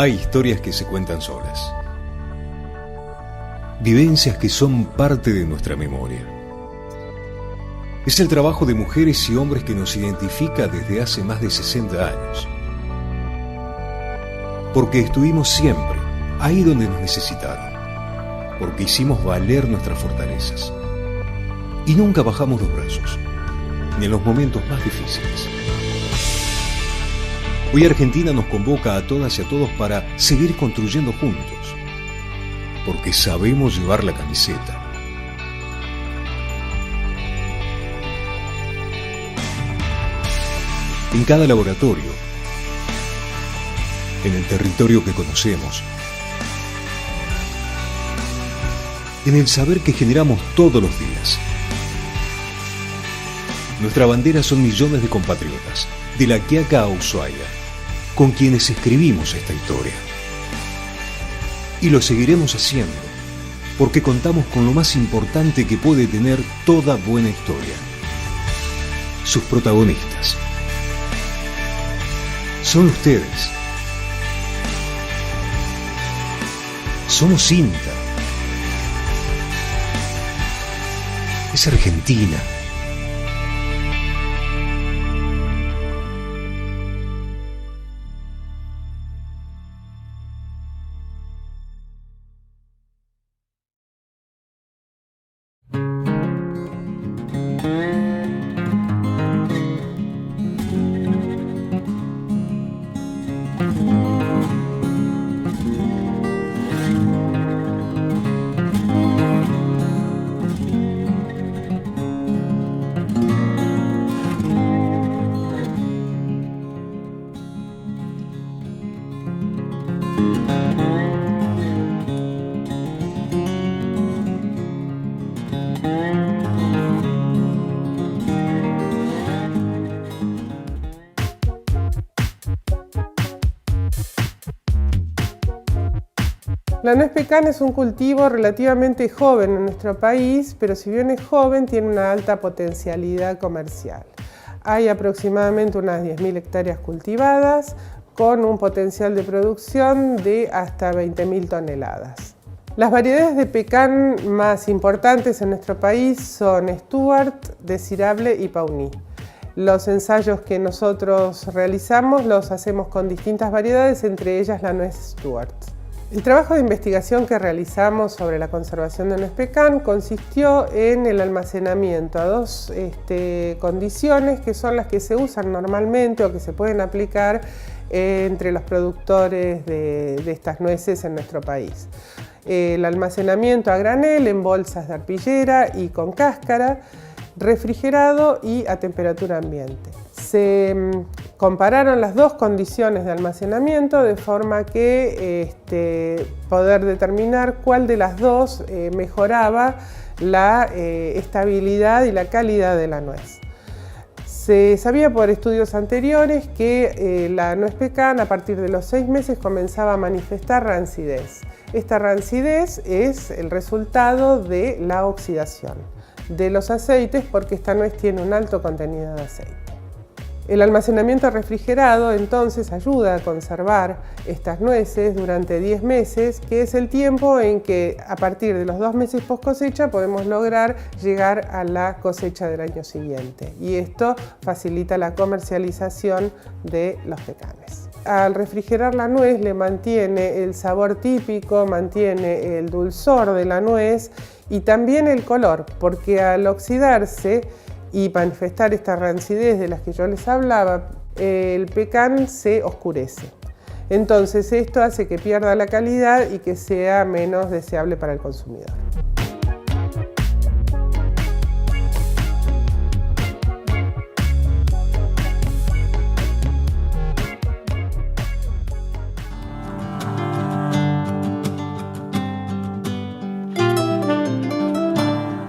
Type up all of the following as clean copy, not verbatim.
Hay historias que se cuentan solas. Vivencias que son parte de nuestra memoria. Es el trabajo de mujeres y hombres que nos identifica desde hace más de 60 años. Porque estuvimos siempre ahí donde nos necesitaron. Porque hicimos valer nuestras fortalezas. Y nunca bajamos los brazos, ni en los momentos más difíciles. Hoy Argentina nos convoca a todas y a todos para seguir construyendo juntos, porque sabemos llevar la camiseta. En cada laboratorio, en el territorio que conocemos, en el saber que generamos todos los días. Nuestra bandera son millones de compatriotas, de La Quiaca a Ushuaia, con quienes escribimos esta historia. Y lo seguiremos haciendo, porque contamos con lo más importante que puede tener toda buena historia: sus protagonistas. Son ustedes. Somos INTA. Es Argentina. La nuez pecan es un cultivo relativamente joven en nuestro país, pero si bien es joven, tiene una alta potencialidad comercial. Hay aproximadamente unas 10.000 hectáreas cultivadas, con un potencial de producción de hasta 20.000 toneladas. Las variedades de pecan más importantes en nuestro país son Stuart, Desirable y Pauní. Los ensayos que nosotros realizamos los hacemos con distintas variedades, entre ellas la nuez Stuart. El trabajo de investigación que realizamos sobre la conservación de nuez pecan consistió en el almacenamiento a dos condiciones que son las que se usan normalmente o que se pueden aplicar entre los productores de estas nueces en nuestro país. El almacenamiento a granel en bolsas de arpillera y con cáscara, refrigerado y a temperatura ambiente. Se compararon las dos condiciones de almacenamiento de forma que poder determinar cuál de las dos mejoraba la estabilidad y la calidad de la nuez. Se sabía por estudios anteriores que la nuez pecan a partir de los 6 meses comenzaba a manifestar rancidez. Esta rancidez es el resultado de la oxidación de los aceites, porque esta nuez tiene un alto contenido de aceite. El almacenamiento refrigerado entonces ayuda a conservar estas nueces durante 10 meses, que es el tiempo en que a partir de los 2 meses post cosecha podemos lograr llegar a la cosecha del año siguiente, y esto facilita la comercialización de los pecanes. Al refrigerar la nuez le mantiene el sabor típico, mantiene el dulzor de la nuez y también el color, porque al oxidarse y manifestar esta rancidez de las que yo les hablaba, el pecan se oscurece. Entonces esto hace que pierda la calidad y que sea menos deseable para el consumidor.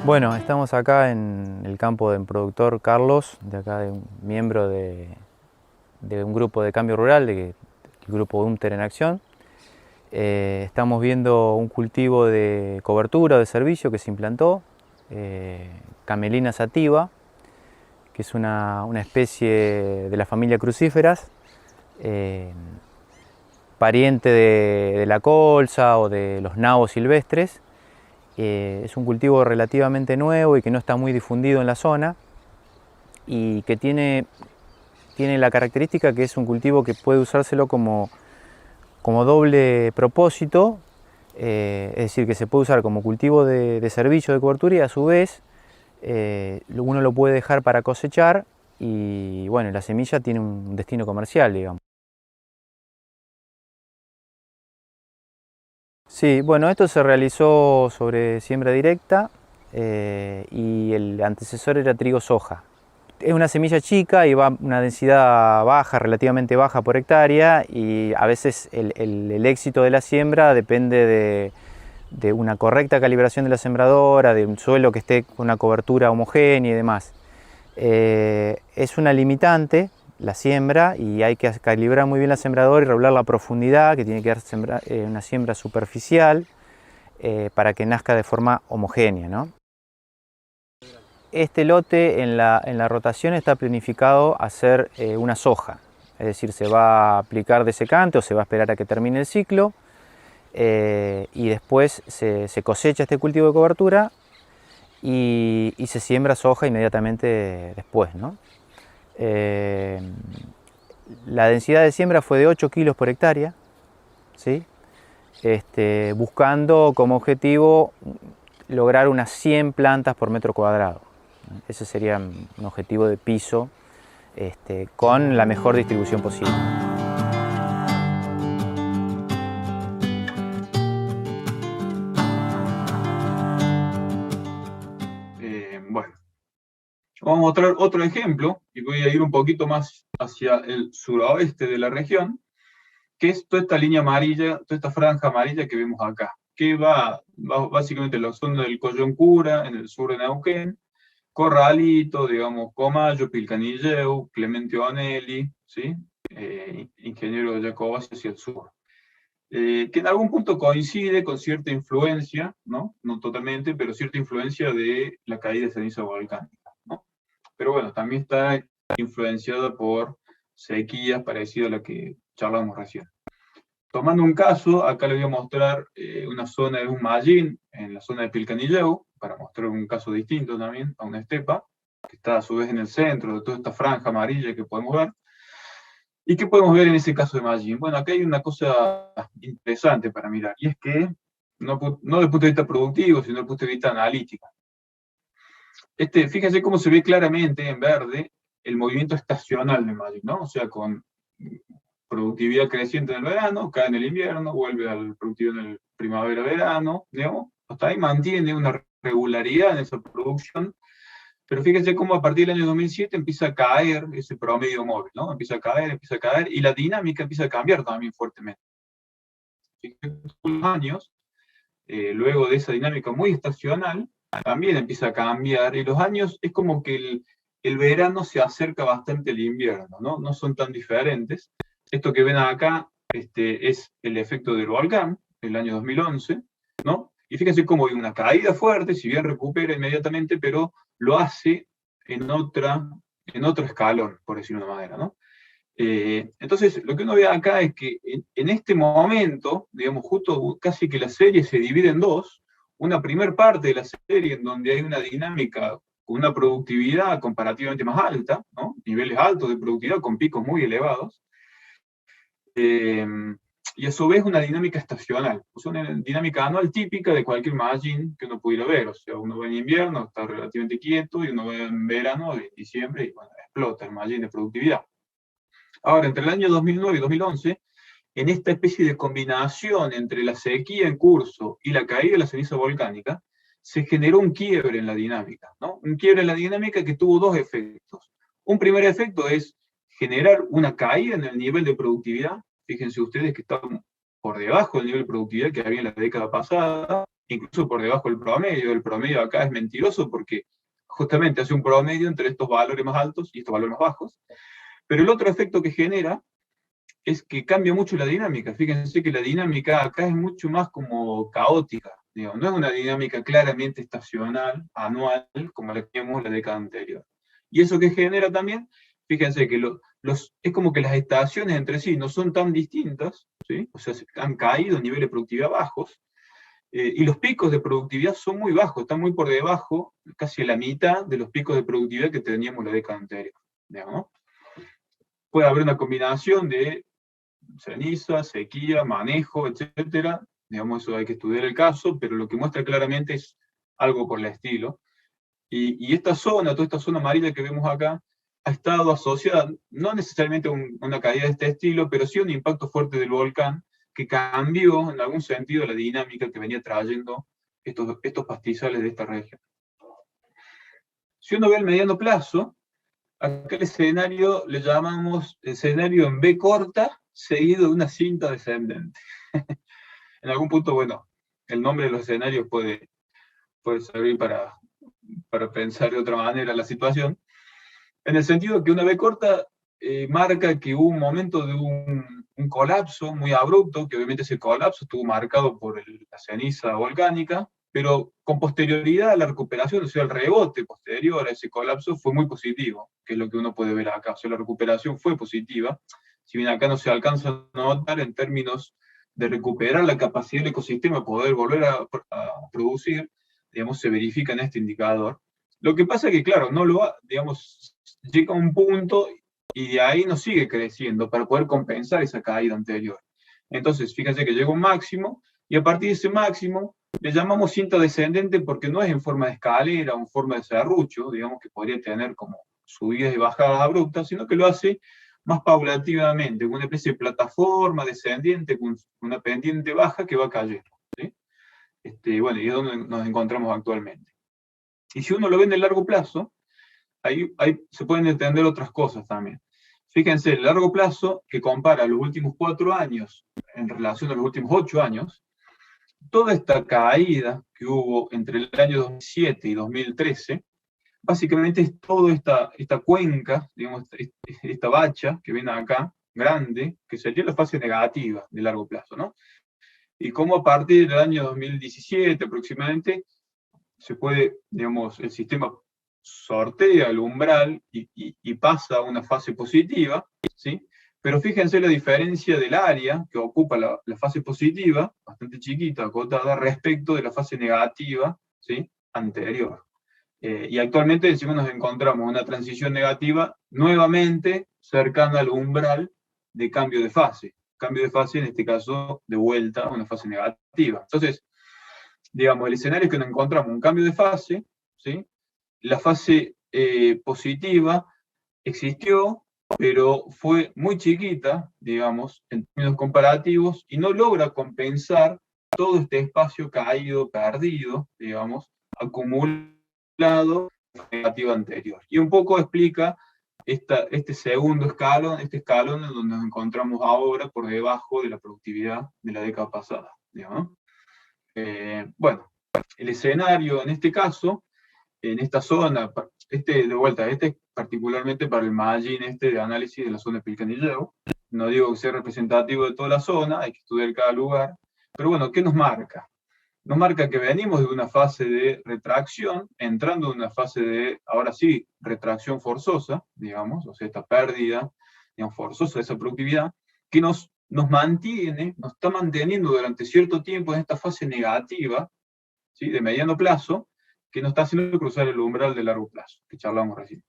Bueno, estamos acá en el campo del productor Carlos, de acá, de un miembro de un grupo de cambio rural, el grupo UNTER en acción. Estamos viendo un cultivo de cobertura de servicio que se implantó, Camelina sativa, que es una especie de la familia crucíferas, pariente de la colza o de los nabos silvestres. Es un cultivo relativamente nuevo y que no está muy difundido en la zona, y que tiene la característica que es un cultivo que puede usárselo como doble propósito, es decir, que se puede usar como cultivo de servicio de cobertura, y a su vez uno lo puede dejar para cosechar, y bueno, la semilla tiene un destino comercial, digamos. Sí, bueno, esto se realizó sobre siembra directa, y el antecesor era trigo soja. Es una semilla chica y va a una densidad baja, relativamente baja por hectárea, y a veces el éxito de la siembra depende de una correcta calibración de la sembradora, de un suelo que esté con una cobertura homogénea y demás. Es una limitante la siembra, y hay que calibrar muy bien la sembradora y regular la profundidad, que tiene que dar una siembra superficial, para que nazca de forma homogénea, ¿no? Este lote en la rotación está planificado a hacer una soja, es decir, se va a aplicar desecante o se va a esperar a que termine el ciclo, y después se cosecha este cultivo de cobertura y se siembra soja inmediatamente después, ¿no? La densidad de siembra fue de 8 kilos por hectárea, ¿sí? Buscando como objetivo lograr unas 100 plantas por metro cuadrado. Ese sería un objetivo de piso, con la mejor distribución posible. Bueno, vamos a mostrar otro ejemplo, y voy a ir un poquito más hacia el suroeste de la región, que es toda esta línea amarilla, toda esta franja amarilla que vemos acá, que va básicamente en la zona del Coyuncura, en el sur de Neuquén, Corralito, digamos, Comayo, Pilcanilleu, Clemente Onelli, ¿sí? Ingeniero Jacobacci hacia el sur. Que en algún punto coincide con cierta influencia, ¿no? No totalmente, pero cierta influencia de la caída de ceniza volcánica, ¿no? Pero bueno, también está influenciada por sequías parecidas a la que charlamos recién. Tomando un caso, acá le voy a mostrar una zona de un mallín, en la zona de Pilcanilleu, para mostrar un caso distinto también, a una estepa, que está a su vez en el centro de toda esta franja amarilla que podemos ver. ¿Y qué podemos ver en ese caso de mallín? Bueno, acá hay una cosa interesante para mirar, y es que, no desde el punto de vista productivo, sino desde el punto de vista analítico. Fíjense cómo se ve claramente en verde el movimiento estacional de mallín, ¿no? O sea, con productividad creciente en el verano, cae en el invierno, vuelve a la productividad en el primavera-verano, digamos, hasta ahí mantiene una regularidad en esa producción, pero fíjense cómo a partir del año 2007 empieza a caer ese promedio móvil, ¿no? Empieza a caer, y la dinámica empieza a cambiar también fuertemente. Fíjense los años, luego de esa dinámica muy estacional, también empieza a cambiar, y los años es como que el verano se acerca bastante al invierno, ¿no? No son tan diferentes. Esto que ven acá es el efecto del volcán del año 2011, ¿no? Y fíjense cómo hay una caída fuerte, si bien recupera inmediatamente, pero lo hace en otro escalón, por decirlo de una manera, ¿no? Entonces, lo que uno ve acá es que en este momento, digamos, justo casi que la serie se divide en dos, una primer parte de la serie en donde hay una dinámica con una productividad comparativamente más alta, ¿no? Niveles altos de productividad con picos muy elevados, y a su vez una dinámica estacional, o sea, una dinámica anual típica de cualquier mallín que uno pudiera ver. O sea, uno ve en invierno, está relativamente quieto, y uno ve en verano, en diciembre, y bueno, explota el mallín de productividad. Ahora, entre el año 2009 y 2011, en esta especie de combinación entre la sequía en curso y la caída de la ceniza volcánica, se generó un quiebre en la dinámica, ¿no? Un quiebre en la dinámica que tuvo dos efectos. Un primer efecto es generar una caída en el nivel de productividad. Fíjense ustedes que estamos por debajo del nivel de productividad que había en la década pasada, incluso por debajo del promedio. El promedio acá es mentiroso porque justamente hace un promedio entre estos valores más altos y estos valores más bajos. Pero el otro efecto que genera es que cambia mucho la dinámica. Fíjense que la dinámica acá es mucho más como caótica, digamos. No es una dinámica claramente estacional, anual, como la que teníamos en la década anterior. Y eso que genera también, fíjense que es como que las estaciones entre sí no son tan distintas, ¿sí? O sea, han caído niveles de productividad bajos, y los picos de productividad son muy bajos, están muy por debajo, casi la mitad de los picos de productividad que teníamos la década anterior, digamos. Puede haber una combinación de ceniza, sequía, manejo, etcétera. Digamos, eso hay que estudiar el caso, pero lo que muestra claramente es algo por el estilo. Y esta zona, toda esta zona amarilla que vemos acá, ha estado asociada, no necesariamente a una caída de este estilo, pero sí a un impacto fuerte del volcán, que cambió en algún sentido la dinámica que venía trayendo estos pastizales de esta región. Si uno ve el mediano plazo, acá el escenario le llamamos escenario en B corta, seguido de una cinta descendente. En algún punto, bueno, el nombre de los escenarios puede servir para pensar de otra manera la situación, en el sentido que una B corta marca que hubo un momento de un colapso muy abrupto, que obviamente ese colapso estuvo marcado por la ceniza volcánica, pero con posterioridad a la recuperación, o sea, el rebote posterior a ese colapso fue muy positivo, que es lo que uno puede ver acá. O sea, la recuperación fue positiva, si bien acá no se alcanza a notar en términos de recuperar la capacidad del ecosistema de poder volver a producir, digamos, se verifica en este indicador. Lo que pasa es que, claro, no lo va, digamos, llega a un punto y de ahí no sigue creciendo para poder compensar esa caída anterior. Entonces, fíjense que llega un máximo, y a partir de ese máximo le llamamos cinta descendente porque no es en forma de escalera o en forma de serrucho, digamos que podría tener como subidas y bajadas abruptas, sino que lo hace más paulativamente, con una especie de plataforma descendiente, con una pendiente baja que va cayendo, ¿sí? Bueno, y es donde nos encontramos actualmente. Y si uno lo ve en el largo plazo, ahí se pueden entender otras cosas también. Fíjense, el largo plazo, que compara los últimos 4 años en relación a los últimos 8 años, toda esta caída que hubo entre el año 2007 y 2013, básicamente es toda esta cuenca, digamos, esta bacha que ven acá, grande, que sería la fase negativa de largo plazo, ¿no? Y cómo a partir del año 2017 aproximadamente, se puede, digamos, el sistema sortea el umbral y pasa a una fase positiva, ¿sí? Pero fíjense la diferencia del área que ocupa la fase positiva, bastante chiquita, acotada, respecto de la fase negativa, ¿sí? Anterior. Y actualmente encima nos encontramos una transición negativa nuevamente cercana al umbral de cambio de fase. Cambio de fase, en este caso, de vuelta a una fase negativa. Entonces, digamos, el escenario es que nos encontramos un cambio de fase, ¿sí? La fase positiva existió, pero fue muy chiquita, digamos, en términos comparativos, y no logra compensar todo este espacio caído, perdido, digamos, acumulado en la negativa anterior. Y un poco explica este segundo escalón, este escalón en donde nos encontramos ahora por debajo de la productividad de la década pasada, digamos. Bueno, el escenario en este caso, en esta zona, de vuelta, este es particularmente para el margin de análisis de la zona de Pilcanillero. No digo que sea representativo de toda la zona, hay que estudiar cada lugar. Pero bueno, ¿qué nos marca? Nos marca que venimos de una fase de retracción, entrando en una fase de, ahora sí, retracción forzosa, digamos, o sea, esta pérdida, digamos, forzosa de esa productividad, que nos está manteniendo durante cierto tiempo en esta fase negativa, ¿sí? De mediano plazo, que nos está haciendo cruzar el umbral de largo plazo, que charlamos recién.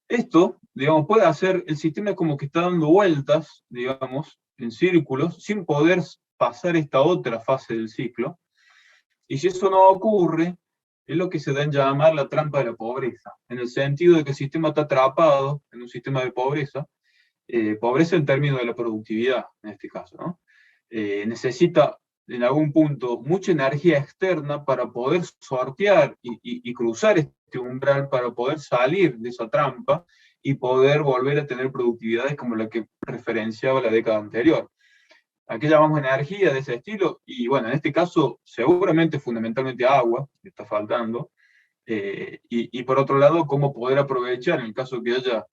Esto, digamos, puede hacer, el sistema como que está dando vueltas, digamos, en círculos, sin poder pasar esta otra fase del ciclo, y si eso no ocurre, es lo que se da en llamar la trampa de la pobreza, en el sentido de que el sistema está atrapado en un sistema de pobreza, pobreza en términos de la productividad, en este caso, ¿no? Necesita en algún punto mucha energía externa para poder sortear y cruzar este umbral, para poder salir de esa trampa y poder volver a tener productividades como la que referenciaba la década anterior. Aquí llamamos energía de ese estilo, y bueno, en este caso seguramente fundamentalmente agua, que está faltando, y por otro lado, cómo poder aprovechar en el caso que haya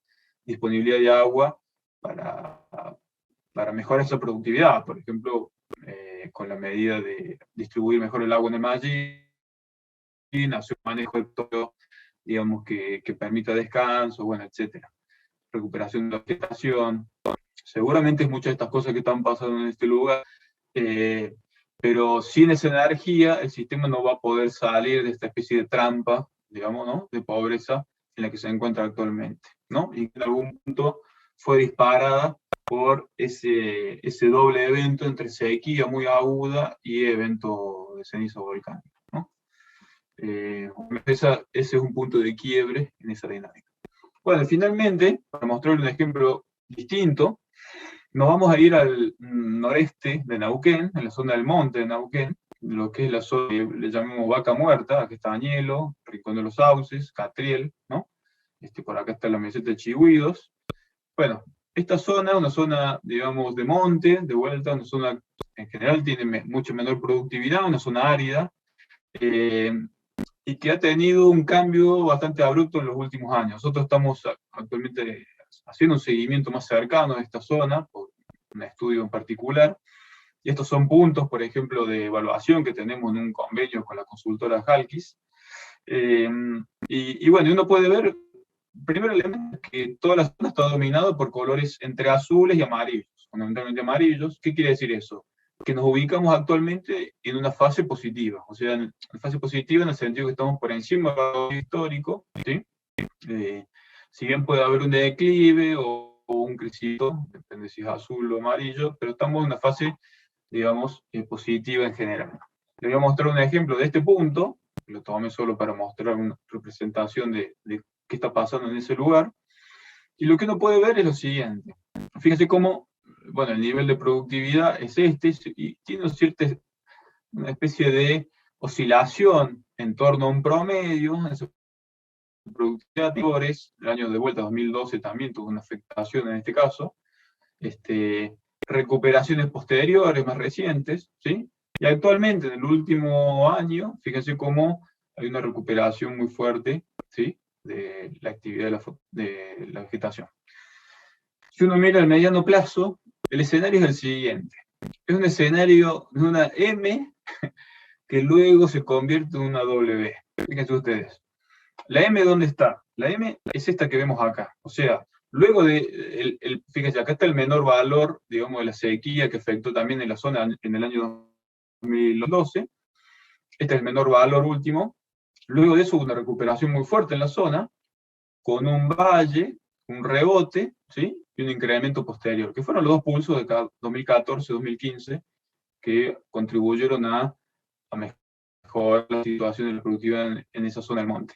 disponibilidad de agua para mejorar esa productividad, por ejemplo, con la medida de distribuir mejor el agua en el margin, hacer un manejo de todo, digamos, que permita descanso, bueno, etc. recuperación de la vegetación. Seguramente es muchas de estas cosas que están pasando en este lugar, pero sin esa energía el sistema no va a poder salir de esta especie de trampa, digamos, ¿no?, de pobreza en la que se encuentra actualmente, ¿no? Y en algún punto fue disparada por ese doble evento entre sequía muy aguda y evento de ceniza volcánica, ¿no? Ese es un punto de quiebre en esa dinámica. Bueno, finalmente, para mostrarle un ejemplo distinto, nos vamos a ir al noreste de Neuquén, en la zona del monte de Neuquén, lo que es la zona que le llamamos Vaca Muerta. Aquí está Añelo, Rincón de los Sauces, Catriel, ¿no? Por acá está la meseta de Chigüidos. Bueno, esta zona es una zona, digamos, de monte, de vuelta, una zona en general tiene mucha menor productividad, una zona árida, y que ha tenido un cambio bastante abrupto en los últimos años. Nosotros estamos actualmente haciendo un seguimiento más cercano de esta zona, por un estudio en particular, y estos son puntos, por ejemplo, de evaluación que tenemos en un convenio con la consultora Halkis. Y bueno, uno puede ver, primero elemento, que toda la zona está dominada por colores entre azules y amarillos, fundamentalmente amarillos. ¿Qué quiere decir eso? Que nos ubicamos actualmente en una fase positiva, o sea, en fase positiva en el sentido que estamos por encima del valor histórico, ¿sí? Si bien puede haber un declive o un crecimiento, depende si es azul o amarillo, pero estamos en una fase, digamos, positiva en general. Le voy a mostrar un ejemplo de este punto, lo tomé solo para mostrar una representación de qué está pasando en ese lugar, y lo que uno puede ver es lo siguiente. Fíjense cómo, bueno, el nivel de productividad es y tiene una especie de oscilación en torno a un promedio. Esa productividad el año de vuelta 2012 también tuvo una afectación en este caso, recuperaciones posteriores más recientes, ¿sí? Y actualmente, en el último año, fíjense cómo hay una recuperación muy fuerte, ¿sí?, de la actividad de la vegetación. Si uno mira el mediano plazo, el escenario es el siguiente. Es un escenario de una M que luego se convierte en una W. Fíjense ustedes. ¿La M dónde está? La M es esta que vemos acá. O sea, luego de, fíjense, acá está el menor valor, digamos, de la sequía que afectó también en la zona en el año 2012. Este es el menor valor último. Luego de eso hubo una recuperación muy fuerte en la zona, con un valle, un rebote, ¿sí?, y un incremento posterior, que fueron los dos pulsos de 2014-2015 que contribuyeron a mejorar la situación de la productividad en esa zona del monte.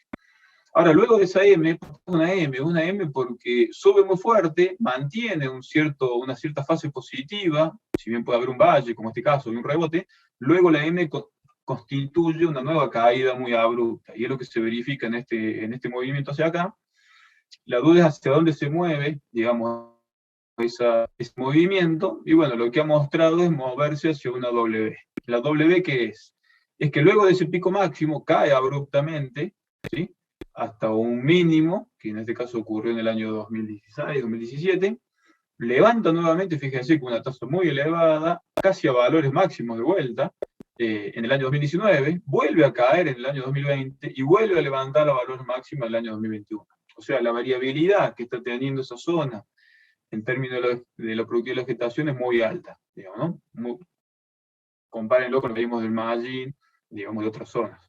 Ahora, luego de esa M, una M porque sube muy fuerte, mantiene una cierta fase positiva, si bien puede haber un valle, como este caso, y un rebote, luego la M constituye una nueva caída muy abrupta, y es lo que se verifica en este movimiento hacia acá. La duda es hacia dónde se mueve, digamos, ese movimiento, y bueno, lo que ha mostrado es moverse hacia una W. ¿La W qué es? Es que luego de ese pico máximo cae abruptamente, ¿sí?, hasta un mínimo, que en este caso ocurrió en el año 2016, 2017, levanta nuevamente, fíjense, con una tasa muy elevada, casi a valores máximos de vuelta, en el año 2019, vuelve a caer en el año 2020, y vuelve a levantar a valores máximos en el año 2021. O sea, la variabilidad que está teniendo esa zona en términos de la productividad de la vegetación es muy alta, digamos, ¿no? Compárenlo con lo que vimos del Magín, digamos, de otras zonas.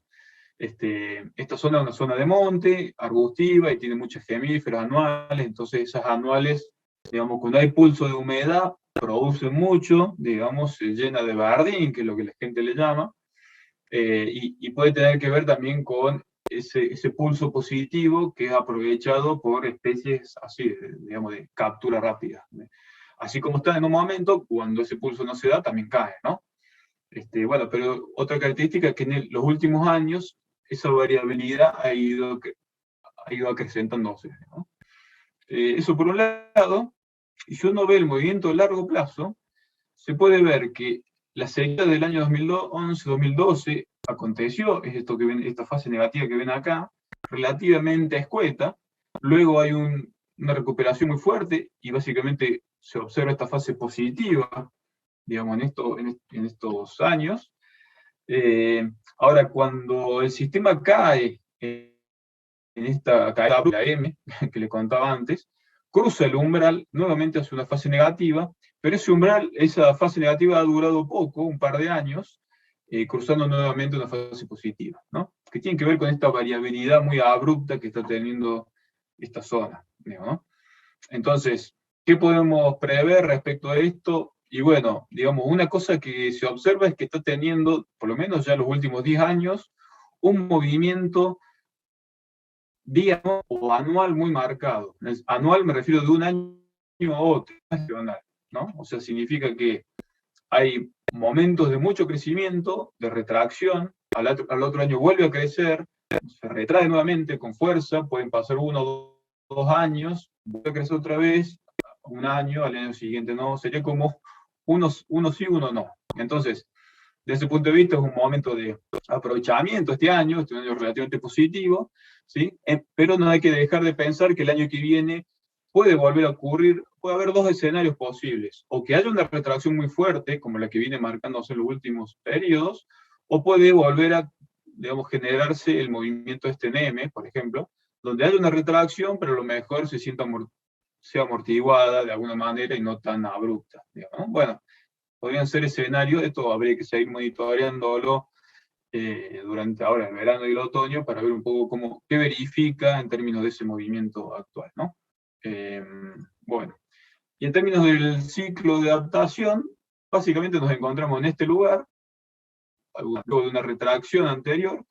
Esta zona es una zona de monte, arbustiva, y tiene muchas gemíferas anuales, entonces esas anuales, digamos, cuando hay pulso de humedad, producen mucho, digamos, se llena de bardín, que es lo que la gente le llama, y puede tener que ver también con ese pulso positivo que es aprovechado por especies así, digamos, de captura rápida. Así como está en un momento, cuando ese pulso no se da, también cae, ¿no? Bueno, pero otra característica es que en los últimos años esa variabilidad ha ido acrecentándose, ¿no? Eso por un lado, y si uno ve el movimiento a largo plazo, se puede ver que la sequía del año 2011-2012 aconteció, es esta fase negativa que ven acá, relativamente escueta, luego hay una recuperación muy fuerte, y básicamente se observa esta fase positiva, digamos, en estos años. Ahora, cuando el sistema cae en esta caída de la M, que le contaba antes, cruza el umbral, nuevamente hace una fase negativa, pero ese umbral, esa fase negativa ha durado poco, un par de años, cruzando nuevamente una fase positiva, ¿no? Que tiene que ver con esta variabilidad muy abrupta que está teniendo esta zona, ¿no? Entonces, ¿qué podemos prever respecto a esto? Y bueno, digamos, una cosa que se observa es que está teniendo, por lo menos ya los últimos 10 años, un movimiento diario o anual muy marcado. Anual me refiero de un año a otro, ¿no? O sea, significa que hay momentos de mucho crecimiento, de retracción, al otro año vuelve a crecer, se retrae nuevamente con fuerza, pueden pasar 1 o 2 años, vuelve a crecer otra vez, un año, al año siguiente no, sería como uno sí, uno no. Entonces, desde ese punto de vista es un momento de aprovechamiento este año relativamente positivo, ¿sí? Pero no hay que dejar de pensar que el año que viene puede volver a ocurrir, puede haber 2 escenarios posibles, o que haya una retracción muy fuerte, como la que viene marcándose en los últimos periodos, o puede volver a, digamos, generarse el movimiento este NEME, por ejemplo, donde hay una retracción, pero a lo mejor sea amortiguada de alguna manera y no tan abrupta, digamos. Bueno, podrían ser escenarios, esto habría que seguir monitoreándolo durante ahora el verano y el otoño para ver un poco qué verifica en términos de ese movimiento actual, ¿no? Bueno, y en términos del ciclo de adaptación, básicamente nos encontramos en este lugar, luego de una retracción anterior,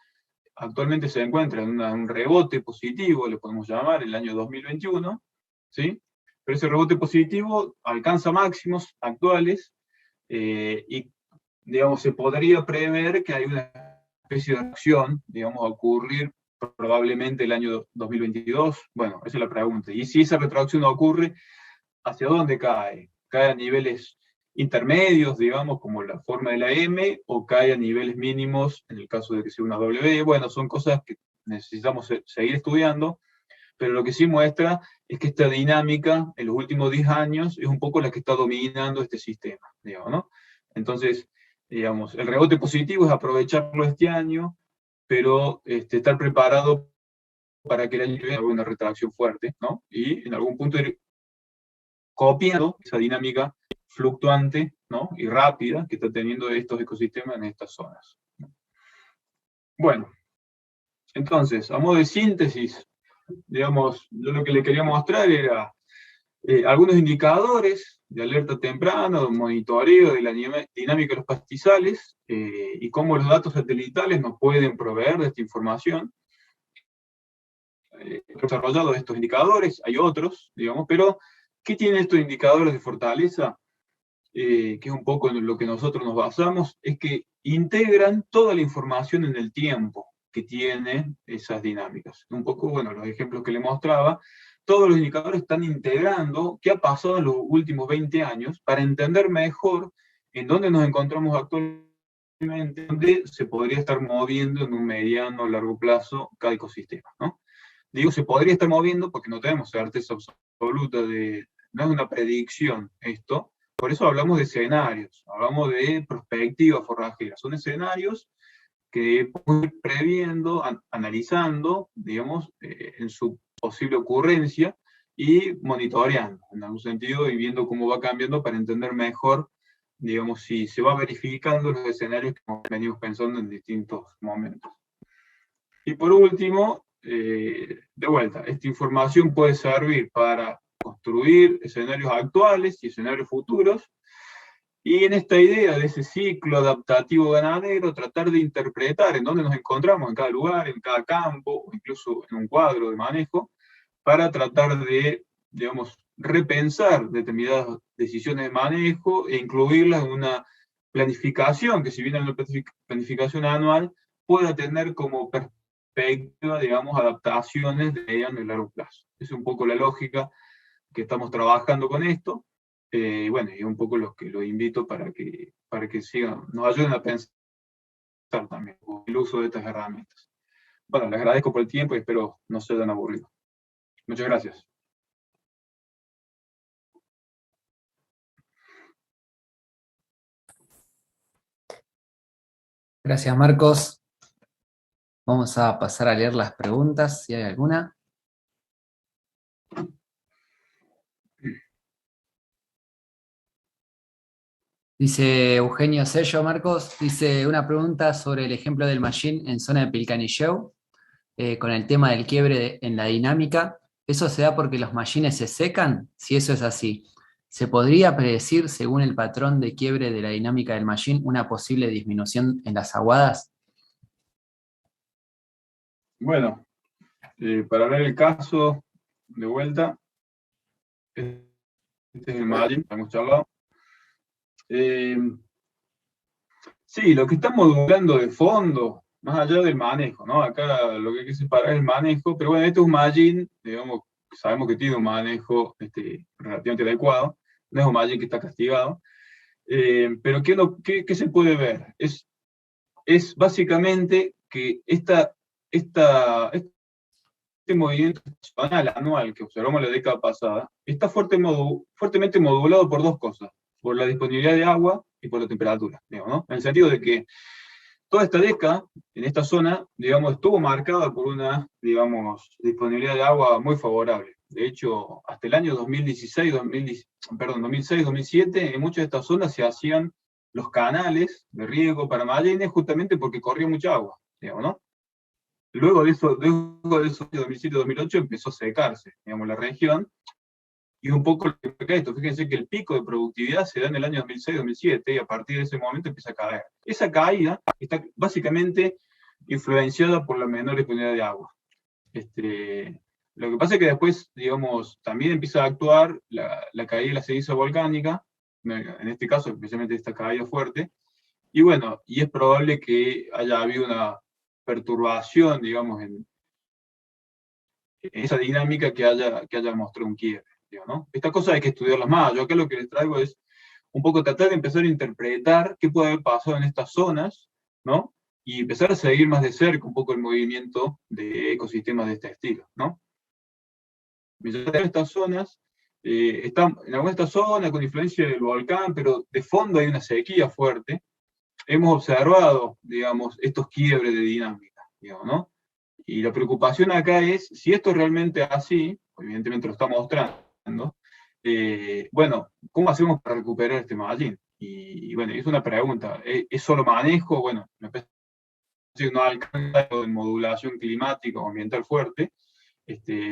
actualmente se encuentra en un rebote positivo, le podemos llamar, el año 2021, ¿sí? Pero ese rebote positivo alcanza máximos actuales, y, digamos, se podría prever que hay una especie de acción, digamos, a ocurrir probablemente el año 2022. Bueno, esa es la pregunta. Y si esa retracción ocurre, ¿hacia dónde cae? ¿Cae a niveles intermedios, digamos, como la forma de la M, o cae a niveles mínimos, en el caso de que sea una W? Bueno, son cosas que necesitamos seguir estudiando, pero lo que sí muestra es que esta dinámica en los últimos 10 años es un poco la que está dominando este sistema, digamos, ¿no? Entonces, digamos, el rebote positivo es aprovecharlo este año, pero estar preparado para que el año que viene haya una retracción fuerte, ¿no? Y en algún punto ir copiando esa dinámica fluctuante, ¿no? Y rápida que está teniendo estos ecosistemas en estas zonas. Bueno, entonces, a modo de síntesis, digamos, yo lo que le quería mostrar era algunos indicadores de alerta temprana, de monitoreo de la dinámica de los pastizales, y cómo los datos satelitales nos pueden proveer de esta información. He desarrollado estos indicadores, hay otros, digamos, pero ¿qué tienen estos indicadores de fortaleza? Que es un poco en lo que nosotros nos basamos, es que integran toda la información en el tiempo que tienen esas dinámicas. Un poco, bueno, los ejemplos que le mostraba, todos los indicadores están integrando qué ha pasado en los últimos 20 años para entender mejor en dónde nos encontramos actualmente, dónde se podría estar moviendo en un mediano o largo plazo cada ecosistema, ¿no? Digo, se podría estar moviendo porque no tenemos certeza absoluta no es una predicción esto, por eso hablamos de escenarios, hablamos de perspectivas forrajeras, son escenarios que podemos ir previendo, analizando, digamos, en su posible ocurrencia y monitoreando, en algún sentido, y viendo cómo va cambiando para entender mejor, digamos, si se va verificando los escenarios que venimos pensando en distintos momentos. Y por último, de vuelta, esta información puede servir para construir escenarios actuales y escenarios futuros, y en esta idea de ese ciclo adaptativo ganadero, tratar de interpretar en dónde nos encontramos en cada lugar, en cada campo, o incluso en un cuadro de manejo, para tratar de, digamos, repensar determinadas decisiones de manejo e incluirlas en una planificación, que si bien es una planificación anual, pueda tener como perspectiva, digamos, adaptaciones de mediano y largo plazo. Es un poco la lógica que estamos trabajando con esto. Bueno, y un poco los que los invito para que sigan, nos ayuden a pensar también el uso de estas herramientas. Bueno, les agradezco por el tiempo y espero no se hayan aburrido. Muchas gracias. Gracias, Marcos. Vamos a pasar a leer las preguntas, si hay alguna. Dice Eugenio Sello, Marcos, dice una pregunta sobre el ejemplo del mallín en zona de Pilcanilleu, con el tema del quiebre en la dinámica. ¿Eso se da porque los mallines se secan? Si eso es así, ¿se podría predecir, según el patrón de quiebre de la dinámica del mallín, una posible disminución en las aguadas? Bueno, para ver el caso de vuelta, este es el margin, hemos charlado. Sí, lo que está modulando de fondo, más allá del manejo, ¿no? Acá lo que hay que separar es el manejo, pero bueno, este es un margin, digamos, sabemos que tiene un manejo relativamente adecuado, no es un margin que está castigado, pero ¿qué se puede ver? Es básicamente que este movimiento estacional anual que observamos la década pasada está fuertemente modulado por dos cosas, por la disponibilidad de agua y por la temperatura, digamos, ¿no? En el sentido de que toda esta década, en esta zona, digamos, estuvo marcada por una, digamos, disponibilidad de agua muy favorable. De hecho, hasta el año 2006-2007, en muchas de estas zonas se hacían los canales de riego para mallines justamente porque corría mucha agua, digamos, ¿no? Luego de eso, 2007-2008, empezó a secarse, digamos, la región, y un poco lo que explica esto, fíjense que el pico de productividad se da en el año 2006-2007, y a partir de ese momento empieza a caer. Esa caída está básicamente influenciada por la menor disponibilidad de agua. Lo que pasa es que después, digamos, también empieza a actuar la caída de la ceniza volcánica, en este caso especialmente esta caída fuerte, y bueno, y es probable que haya habido una perturbación, digamos, en esa dinámica que haya mostrado un quiebre, ¿no? Estas cosas hay que estudiarlas más. Yo acá lo que les traigo es un poco tratar de empezar a interpretar qué puede haber pasado en estas zonas, ¿no? Y empezar a seguir más de cerca un poco el movimiento de ecosistemas de este estilo, ¿no? En estas zonas, están en alguna de estas zonas con influencia del volcán, pero de fondo hay una sequía fuerte. Hemos observado, digamos, estos quiebres de dinámica, digamos, ¿no? Y la preocupación acá es, si esto es realmente así, evidentemente lo está mostrando, bueno, ¿cómo hacemos para recuperar este mallín? Y bueno, es una pregunta, ¿es solo manejo? Bueno, me parece que no alcanza de modulación climática o ambiental fuerte,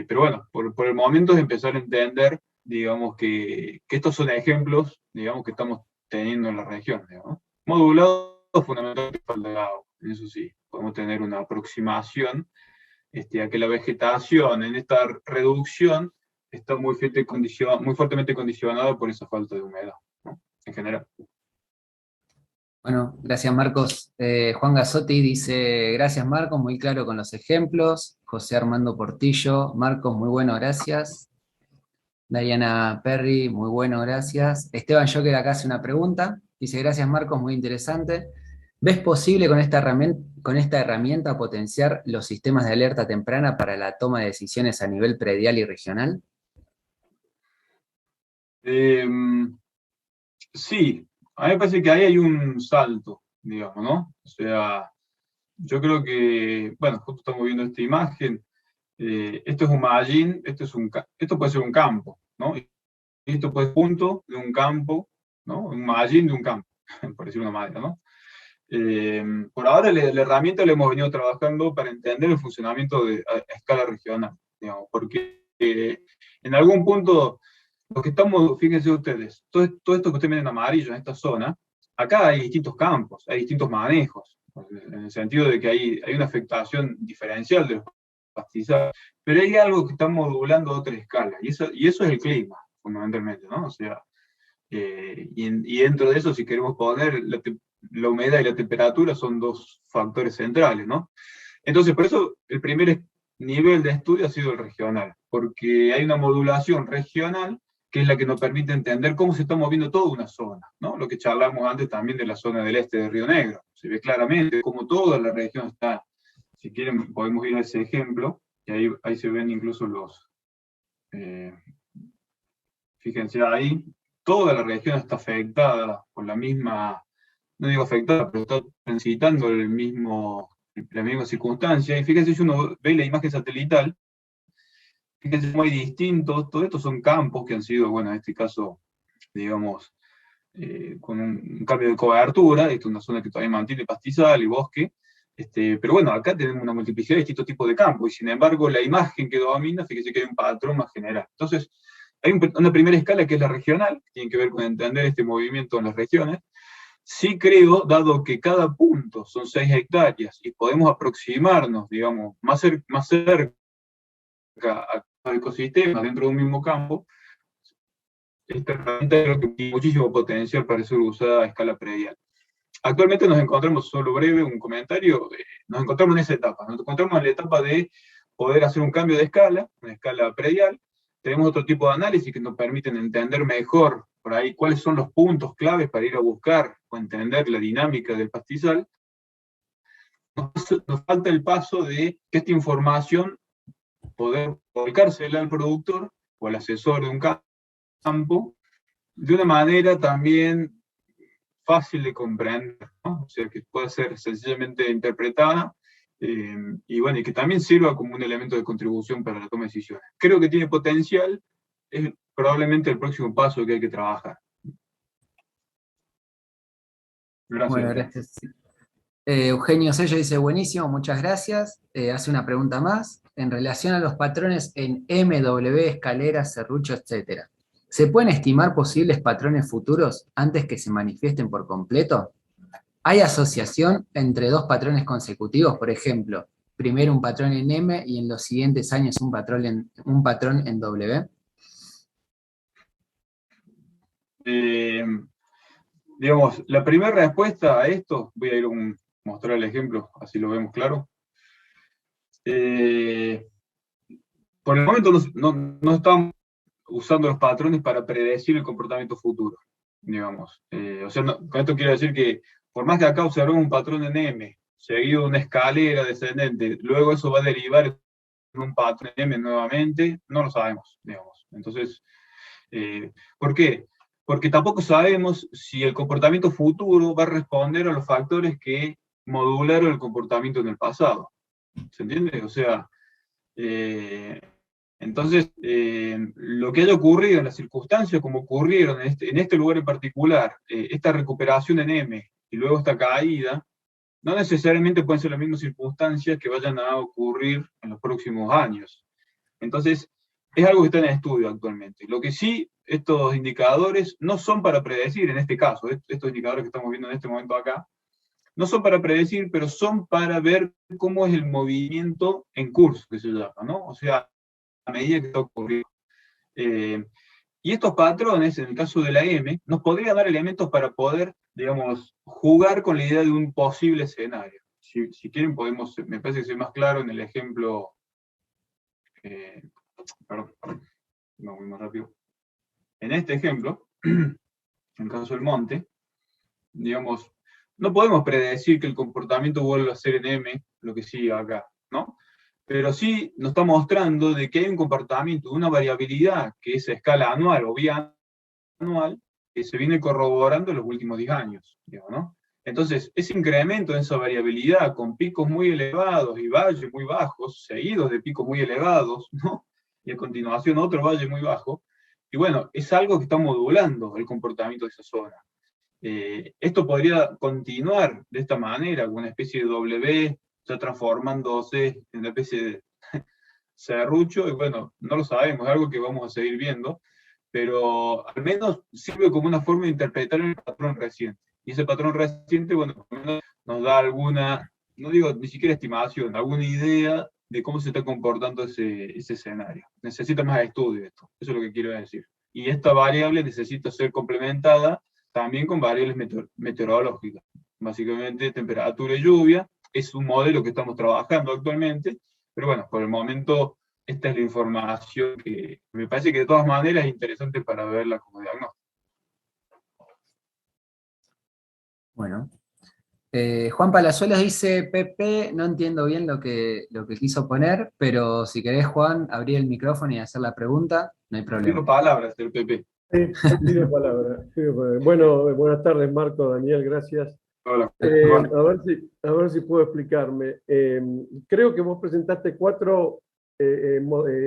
pero bueno, por el momento es empezar a entender, digamos, que estos son ejemplos, digamos, que estamos teniendo en la región, digamos. Modulado fundamentalmente por el agua, eso sí, podemos tener una aproximación a que la vegetación en esta reducción está muy fuertemente condicionada por esa falta de humedad, ¿no? En general. Bueno, gracias Marcos. Juan Gasotti dice, gracias Marcos, muy claro con los ejemplos. José Armando Portillo, Marcos, muy bueno, gracias. Dariana Perry, muy bueno, gracias. Esteban Joker acá hace una pregunta, dice, gracias Marcos, muy interesante. ¿Ves posible con esta herramienta potenciar los sistemas de alerta temprana para la toma de decisiones a nivel predial y regional? Sí, a mí me parece que ahí hay un salto, digamos, ¿no? O sea, yo creo que, bueno, justo estamos viendo esta imagen, esto es un mallín, esto puede ser un campo, ¿no? Y esto puede ser un punto de un campo, ¿no? Un mallín de un campo, por decirlo de una manera, ¿no? Por ahora la herramienta la hemos venido trabajando para entender el funcionamiento a escala regional, digamos, porque en algún punto, lo que estamos, fíjense ustedes, todo esto que ustedes ven en amarillo en esta zona, acá hay distintos campos, hay distintos manejos, en el sentido de que hay una afectación diferencial de los pastizales, pero hay algo que está modulando a otra escala, y eso es el clima, fundamentalmente, ¿no? O sea, y dentro de eso, si queremos poner la humedad y la temperatura son dos factores centrales, ¿no? Entonces, por eso el primer nivel de estudio ha sido el regional, porque hay una modulación regional que es la que nos permite entender cómo se está moviendo toda una zona, ¿no? Lo que charlamos antes también de la zona del este de Río Negro. Se ve claramente cómo toda la región está, si quieren podemos ir a ese ejemplo, y ahí se ven incluso los, fíjense ahí, toda la región está afectada por la misma, no digo afectada, pero está transitando la misma circunstancia. Y fíjense, si uno ve la imagen satelital, fíjense cómo hay distintos, todo esto son campos que han sido, bueno, en este caso, digamos, con un cambio de cobertura. Esta es una zona que todavía mantiene pastizal y bosque. Pero bueno, acá tenemos una multiplicidad de distintos tipos de campos, y sin embargo la imagen que domina, fíjese que hay un patrón más general. Entonces, hay una primera escala que es la regional, que tiene que ver con entender este movimiento en las regiones. Sí creo, dado que cada punto son 6 hectáreas, y podemos aproximarnos, digamos, más cerca a ecosistemas dentro de un mismo campo, esta herramienta creo que tiene muchísimo potencial para ser usada a escala predial. Actualmente nos encontramos, solo breve, un comentario, nos encontramos en esa etapa, nos encontramos en la etapa de poder hacer un cambio de escala, una escala predial. Tenemos otro tipo de análisis que nos permiten entender mejor por ahí cuáles son los puntos claves para ir a buscar o entender la dinámica del pastizal. Nos falta el paso de que esta información poder volcársela al productor o al asesor de un campo de una manera también fácil de comprender, ¿no? O sea, que pueda ser sencillamente interpretada, y bueno, y que también sirva como un elemento de contribución para la toma de decisiones. Creo que tiene potencial, es probablemente el próximo paso que hay que trabajar. Gracias. Bueno, gracias. Eugenio Sello dice, buenísimo, muchas gracias. Hace una pregunta más. En relación a los patrones en MW, escaleras, serrucho, etc., ¿se pueden estimar posibles patrones futuros antes que se manifiesten por completo? ¿Hay asociación entre dos patrones consecutivos? Por ejemplo, primero un patrón en M y en los siguientes años un patrón en W. Digamos, la primera respuesta a esto, voy a ir a mostrar el ejemplo, así lo vemos claro. Por el momento no estamos usando los patrones para predecir el comportamiento futuro, digamos. O sea, con esto quiero decir que por más que acá observemos un patrón en M, seguido de una escalera descendente, luego eso va a derivar en un patrón en M nuevamente, no lo sabemos, digamos. Entonces, ¿por qué? Porque tampoco sabemos si el comportamiento futuro va a responder a los factores que modularon el comportamiento en el pasado. ¿Se entiende? O sea, entonces, lo que haya ocurrido en las circunstancias como ocurrieron en este lugar en particular, esta recuperación en M y luego esta caída, no necesariamente pueden ser las mismas circunstancias que vayan a ocurrir en los próximos años. Entonces, es algo que está en estudio actualmente. Lo que sí, estos indicadores no son para predecir, en este caso, estos indicadores que estamos viendo en este momento acá, no son para predecir, pero son para ver cómo es el movimiento en curso, que se llama, ¿no? O sea, a medida que está ocurriendo. Y estos patrones, en el caso de la M, nos podrían dar elementos para poder, digamos, jugar con la idea de un posible escenario. Si quieren podemos, me parece que soy más claro en el ejemplo, perdón, no voy más rápido. En este ejemplo, en el caso del monte, digamos, no podemos predecir que el comportamiento vuelva a ser en M lo que sigue acá, ¿no? Pero sí nos está mostrando de que hay un comportamiento, una variabilidad, que es a escala anual o bianual, que se viene corroborando en los últimos 10 años, digamos, ¿no? Entonces, ese incremento en esa variabilidad, con picos muy elevados y valles muy bajos, seguidos de picos muy elevados, ¿no? Y a continuación otro valle muy bajo, y bueno, es algo que está modulando el comportamiento de esa zona. Esto podría continuar de esta manera, con una especie de W, ya transformándose en una especie de serrucho, y bueno, no lo sabemos, es algo que vamos a seguir viendo, pero al menos sirve como una forma de interpretar el patrón reciente. Y ese patrón reciente, bueno, nos da alguna, no digo ni siquiera estimación, alguna idea de cómo se está comportando ese escenario. Necesita más estudio esto, eso es lo que quiero decir. Y esta variable necesita ser complementada también con variables meteorológicas. Básicamente temperatura y lluvia, es un modelo que estamos trabajando actualmente, pero bueno, por el momento esta es la información que me parece que de todas maneras es interesante para verla como diagnóstico. Bueno. Juan Palazuelos dice, Pepe, no entiendo bien lo que quiso poner, pero si querés, Juan, abrir el micrófono y hacer la pregunta, no hay problema. Pido palabras del Pepe. Sí, pido palabra. Bueno, buenas tardes, Marco, Daniel, gracias. Hola. A ver si puedo explicarme. Creo que vos presentaste 4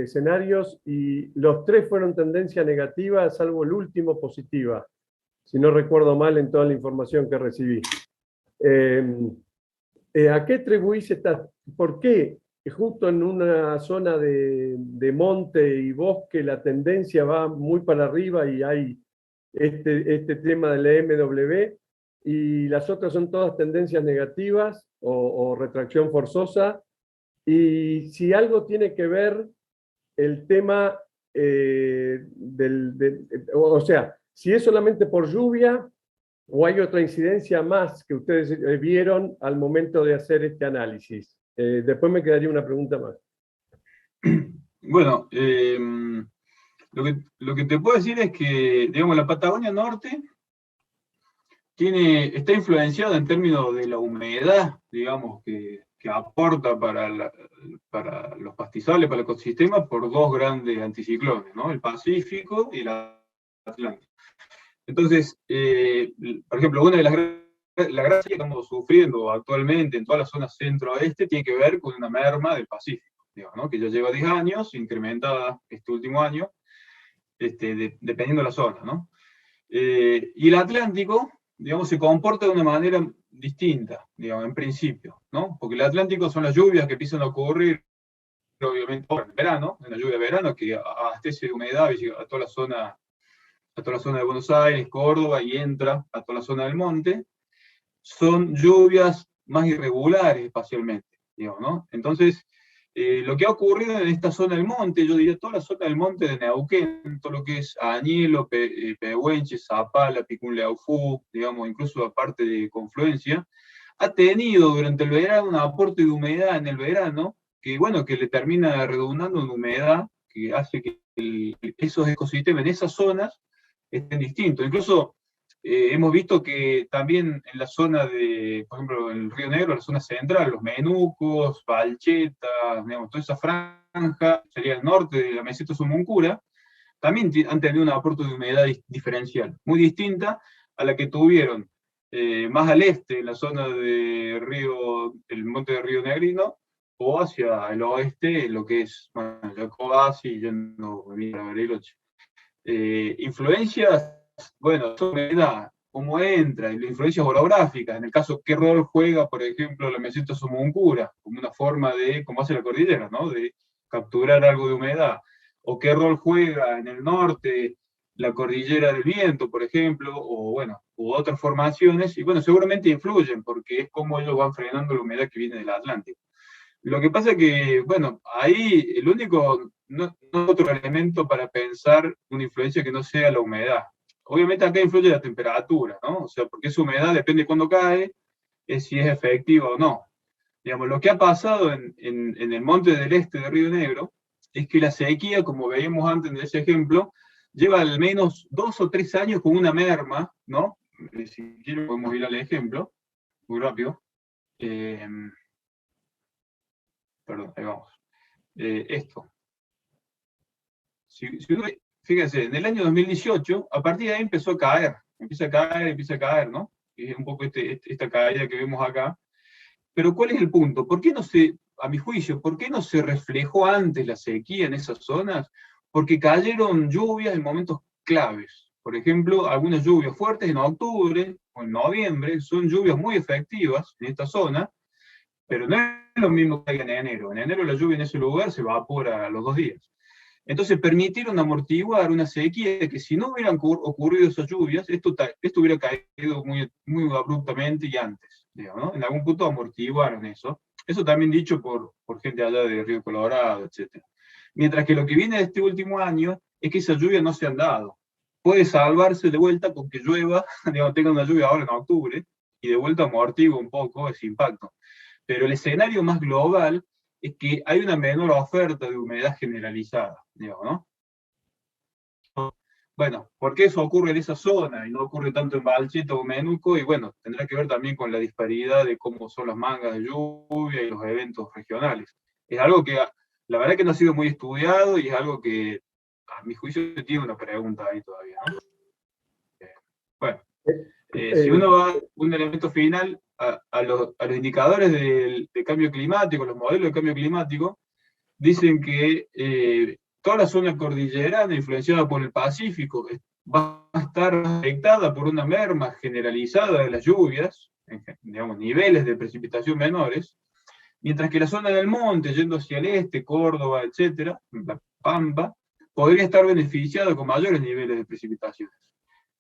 escenarios y los 3 fueron tendencia negativa, salvo el último positiva. si no recuerdo mal en toda la información que recibí. ¿A qué atribuís por qué justo en una zona de monte y bosque la tendencia va muy para arriba y hay este tema de la MW, y las otras son todas tendencias negativas o retracción forzosa? Y si algo tiene que ver el tema o sea, si es solamente por lluvia o hay otra incidencia más que ustedes vieron al momento de hacer este análisis. Después me quedaría una pregunta más. Bueno, lo que te puedo decir es que, digamos, la Patagonia Norte está influenciada en términos de la humedad, digamos, que aporta para los pastizales, para el ecosistema, por dos grandes anticiclones, ¿no? El Pacífico y el Atlántico. Entonces, por ejemplo, una de las gracias que estamos sufriendo actualmente en toda la zona centro-oeste tiene que ver con una merma del Pacífico, digamos, ¿no? Que ya lleva 10 años, incrementada este último año, dependiendo de la zona, ¿no? Y el Atlántico, digamos, se comporta de una manera distinta, digamos, en principio, ¿no? Porque el Atlántico son las lluvias que empiezan a ocurrir, obviamente, en verano, en la lluvia de verano, que abastece de humedad a toda la zona de Buenos Aires, Córdoba, y entra a toda la zona del monte. Son lluvias más irregulares espacialmente, digamos, ¿no? Entonces, lo que ha ocurrido en esta zona del monte, yo diría toda la zona del monte de Neuquén, todo lo que es Añelo, Pehuenche, Zapala, Picunleufú, digamos, incluso aparte de Confluencia, ha tenido durante el verano un aporte de humedad en el verano, que bueno, que le termina redundando en humedad, que hace que esos ecosistemas en esas zonas estén distintos. Incluso hemos visto que también en la zona de, por ejemplo, en el Río Negro, la zona central, los Menucos, Valcheta, digamos, toda esa franja, sería el norte de la meseta Sumuncura, también han tenido un aporte de humedad diferencial, muy distinta a la que tuvieron más al este, en la zona de el monte de Río Negrino, o hacia el oeste, lo que es, bueno, Jacobasi, yendo a Bariloche. Influencias, bueno, humedad, cómo entra, y las influencias orográficas, en el caso, qué rol juega, por ejemplo, la meseta Sumuncura, como una forma de, como hace la cordillera, ¿no? De capturar algo de humedad, o qué rol juega en el norte la cordillera del viento, por ejemplo, o bueno, u otras formaciones, y bueno, seguramente influyen, porque es como ellos van frenando la humedad que viene del Atlántico. Lo que pasa es que, bueno, ahí el único, no otro elemento para pensar una influencia que no sea la humedad. Obviamente acá influye la temperatura, ¿no? O sea, porque esa humedad depende de cuándo cae, es si es efectiva o no. Digamos, lo que ha pasado en el monte del este de Río Negro es que la sequía, como veíamos antes en ese ejemplo, lleva al menos 2 o 3 años con una merma, ¿no? Si quieren podemos ir al ejemplo, muy rápido. Perdón, ahí vamos. Esto. Fíjense, en el año 2018, a partir de ahí empieza a caer, ¿no? Es un poco esta caída que vemos acá. Pero ¿cuál es el punto? ¿Por qué no a mi juicio, por qué no se reflejó antes la sequía en esas zonas? Porque cayeron lluvias en momentos claves. Por ejemplo, algunas lluvias fuertes en octubre o en noviembre son lluvias muy efectivas en esta zona, pero no es lo mismo que en enero. En enero la lluvia en ese lugar se evapora a los 2 días. Entonces permitieron amortiguar una sequía que si no hubieran ocurrido esas lluvias, esto hubiera caído muy, muy abruptamente y antes, digamos, ¿no? En algún punto amortiguaron eso. Eso también dicho por gente allá de Río Colorado, etc. Mientras que lo que viene de este último año es que esas lluvias no se han dado. Puede salvarse de vuelta con que llueva, digamos, tenga una lluvia ahora en octubre, y de vuelta amortigua un poco ese impacto. Pero el escenario más global es que hay una menor oferta de humedad generalizada, digamos, ¿no? Bueno, ¿por qué eso ocurre en esa zona y no ocurre tanto en Valcheta o Menuco? Y bueno, tendrá que ver también con la disparidad de cómo son las mangas de lluvia y los eventos regionales. Es algo que la verdad que no ha sido muy estudiado y es algo que a mi juicio tiene una pregunta ahí todavía, ¿no? Bueno, si uno va a un elemento final, a los indicadores de cambio climático, los modelos de cambio climático, dicen que toda la zona cordillerana influenciada por el Pacífico va a estar afectada por una merma generalizada de las lluvias, digamos, niveles de precipitación menores, mientras que la zona del monte, yendo hacia el este, Córdoba, etcétera, la Pampa, podría estar beneficiada con mayores niveles de precipitaciones.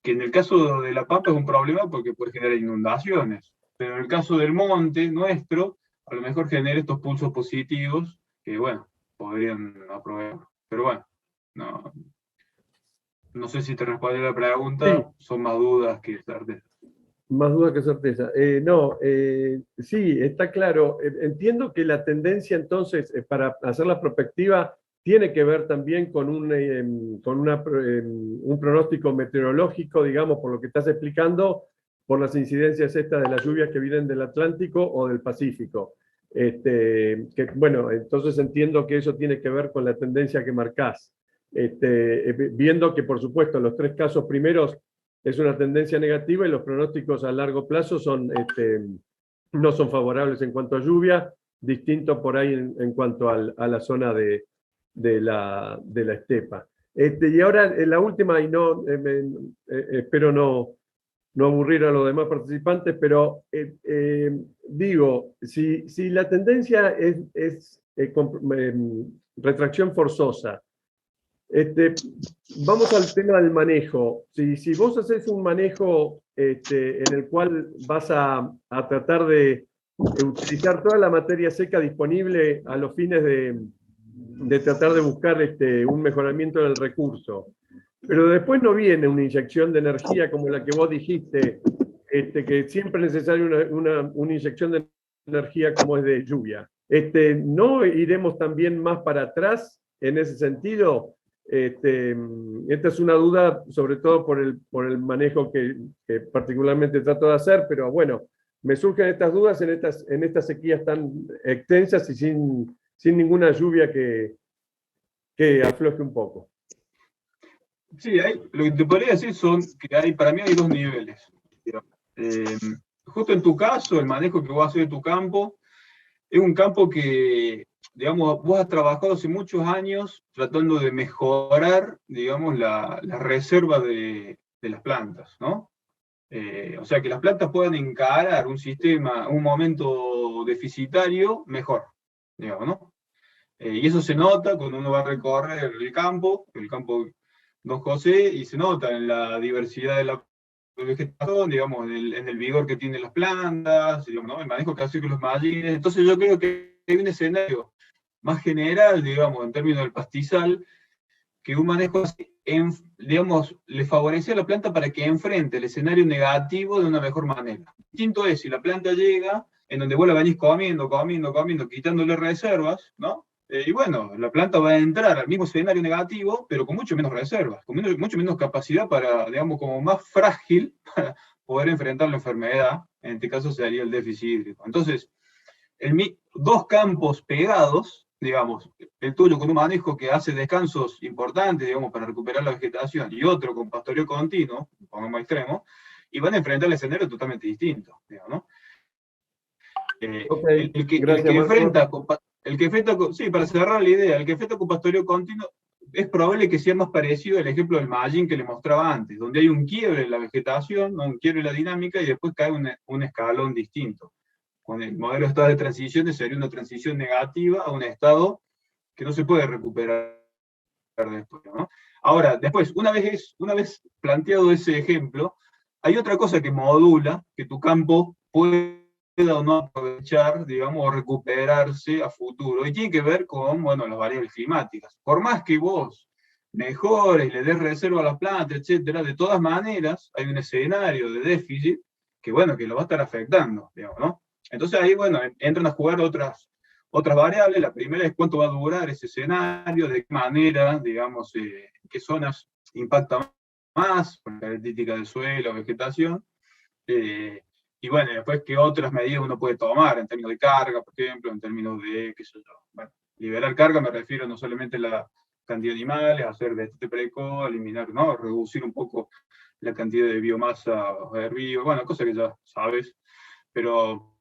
Que en el caso de la Pampa es un problema porque puede generar inundaciones, pero en el caso del monte nuestro, a lo mejor genera estos pulsos positivos que, bueno, podrían aprovechar. Pero bueno, no sé si te respondí la pregunta, sí. Son más dudas que certeza. Más dudas que certeza. Sí, está claro. Entiendo que la tendencia entonces, para hacer la prospectiva, tiene que ver también con un pronóstico meteorológico, digamos, por lo que estás explicando, por las incidencias estas de las lluvias que vienen del Atlántico o del Pacífico. Bueno, entonces entiendo que eso tiene que ver con la tendencia que marcás. Viendo que, por supuesto, los 3 casos primeros es una tendencia negativa y los pronósticos a largo plazo no son favorables en cuanto a lluvia, distinto por ahí en cuanto a la zona de la estepa. Y ahora la última, y espero no aburrir a los demás participantes, pero digo, si la tendencia es retracción forzosa, vamos al tema del manejo. Si vos haces un manejo en el cual vas a tratar de utilizar toda la materia seca disponible a los fines de tratar de buscar un mejoramiento del recurso, pero después no viene una inyección de energía como la que vos dijiste, que siempre es necesaria una inyección de energía como es de lluvia. ¿No iremos también más para atrás en ese sentido? Esta es una duda, sobre todo por el manejo que particularmente trato de hacer, pero bueno, me surgen estas dudas en estas sequías tan extensas y sin ninguna lluvia que afloje un poco. Sí, lo que te podría decir que para mí hay 2 niveles. Justo en tu caso, el manejo que vos haces de tu campo es un campo que, digamos, vos has trabajado hace muchos años tratando de mejorar, digamos, la reserva de las plantas, ¿no? O sea, que las plantas puedan encarar un momento deficitario mejor, digamos, ¿no? Y eso se nota cuando uno va a recorrer el campo Don José, y se nota en la diversidad de la vegetación, digamos, en el vigor que tienen las plantas, digamos, ¿no? El manejo que hace con los mallines. Entonces yo creo que hay un escenario más general, digamos, en términos del pastizal, que un manejo así, digamos, le favorece a la planta para que enfrente el escenario negativo de una mejor manera. Distinto es si la planta llega en donde vos la venís comiendo, quitándole reservas, ¿no? Y bueno, la planta va a entrar al mismo escenario negativo, pero con mucho menos reservas, con mucho menos capacidad para, digamos, como más frágil para poder enfrentar la enfermedad. En este caso sería el déficit hídrico. Entonces, 2 campos pegados, digamos, el tuyo con un manejo que hace descansos importantes, digamos, para recuperar la vegetación, y otro con pastoreo continuo, pongamos extremo, y van a enfrentar el escenario totalmente distinto, digamos, ¿no? El que enfrenta sí, para cerrar la idea, el que enfrenta con pastoreo continuo es probable que sea más parecido al ejemplo del mallín que le mostraba antes, donde hay un quiebre en la vegetación, ¿no? Un quiebre en la dinámica, y después cae un escalón distinto. Con el modelo de estado de transición sería una transición negativa a un estado que no se puede recuperar después, ¿no? Ahora, después, una vez planteado ese ejemplo, hay otra cosa que modula que tu campo pueda o no aprovechar, digamos, o recuperarse a futuro, y tiene que ver con, bueno, las variables climáticas. Por más que vos mejores, le des reserva a las plantas, etcétera, de todas maneras hay un escenario de déficit que, bueno, que lo va a estar afectando, digamos, ¿no? Entonces ahí, bueno, entran a jugar otras variables. La primera es cuánto va a durar ese escenario, de qué manera, digamos, qué zonas impactan más, por la característica del suelo, vegetación, y bueno, después qué otras medidas uno puede tomar en términos de carga, por ejemplo, en términos de, qué sé yo, bueno, liberar carga me refiero no solamente a la cantidad de animales, hacer destete precoz, eliminar, ¿no? Reducir un poco la cantidad de biomasa herbívora, bueno, cosas que ya sabes, pero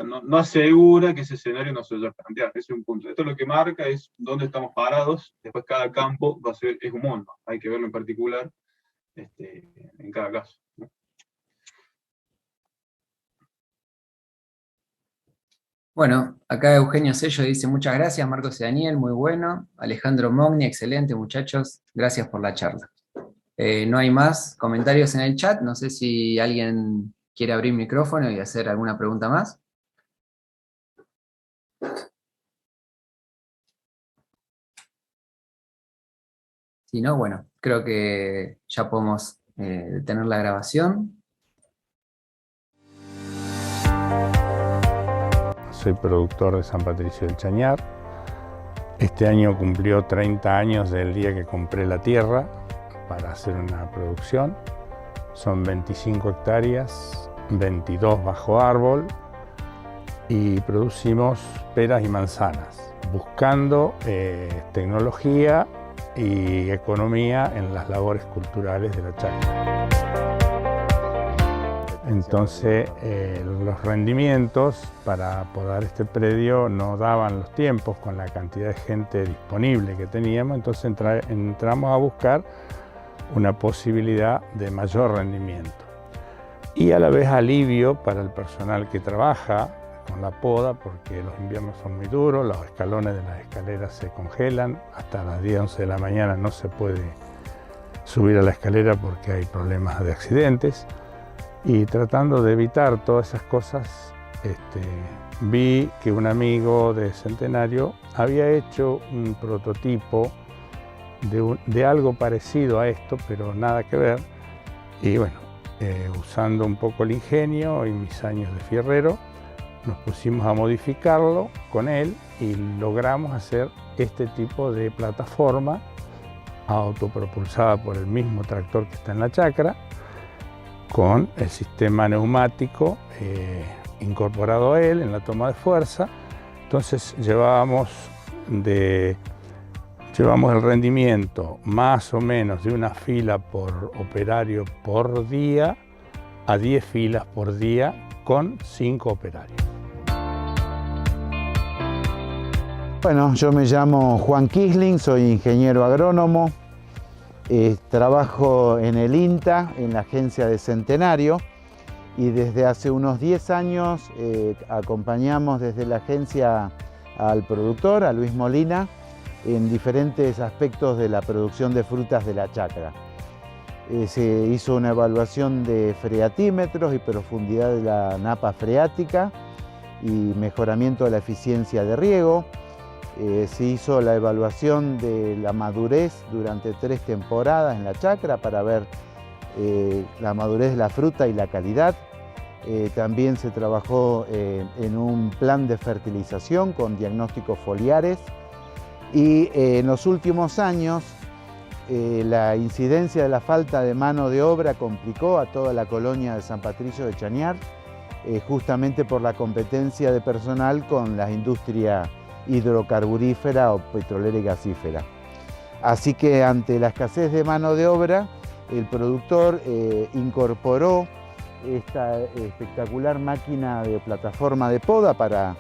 no asegura que ese escenario no se vaya a plantear. Ese es un punto. Esto lo que marca es dónde estamos parados. Después cada campo es un mundo. Hay que verlo en particular en cada caso, ¿no? Bueno, acá Eugenio Sello dice muchas gracias, Marcos y Daniel, muy bueno. Alejandro Mogni, excelente muchachos, gracias por la charla. No hay más comentarios en el chat, no sé si alguien quiere abrir micrófono y hacer alguna pregunta más. Si no, bueno, creo que ya podemos detener la grabación. Soy productor de San Patricio del Chañar. Este año cumplió 30 años del día que compré la tierra para hacer una producción. Son 25 hectáreas, 22 bajo árbol y producimos peras y manzanas, buscando tecnología y economía en las labores culturales de la chacra. Entonces los rendimientos para podar este predio no daban los tiempos con la cantidad de gente disponible que teníamos, entonces entramos a buscar una posibilidad de mayor rendimiento y a la vez alivio para el personal que trabaja con la poda, porque los inviernos son muy duros, los escalones de las escaleras se congelan, hasta las 10, 11 de la mañana no se puede subir a la escalera porque hay problemas de accidentes. Y tratando de evitar todas esas cosas, vi que un amigo de Centenario había hecho un prototipo de algo parecido a esto, pero nada que ver. Y bueno, usando un poco el ingenio y mis años de fierrero, nos pusimos a modificarlo con él y logramos hacer este tipo de plataforma autopropulsada por el mismo tractor que está en la chacra, con el sistema neumático incorporado a él en la toma de fuerza. Entonces llevamos el rendimiento más o menos de una fila por operario por día a 10 filas por día con 5 operarios. Bueno, yo me llamo Juan Kisling, soy ingeniero agrónomo. Trabajo en el INTA, en la agencia de Centenario, y desde hace unos 10 años acompañamos desde la agencia al productor, a Luis Molina, en diferentes aspectos de la producción de frutas de la chacra. Se hizo una evaluación de freatímetros y profundidad de la napa freática y mejoramiento de la eficiencia de riego. Se hizo la evaluación de la madurez durante 3 temporadas en la chacra para ver la madurez de la fruta y la calidad. También se trabajó en un plan de fertilización con diagnósticos foliares y en los últimos años la incidencia de la falta de mano de obra complicó a toda la colonia de San Patricio de Chañar, justamente por la competencia de personal con la industria hidrocarburífera o petrolera y gasífera. Así que ante la escasez de mano de obra, el productor incorporó esta espectacular máquina de plataforma de poda para,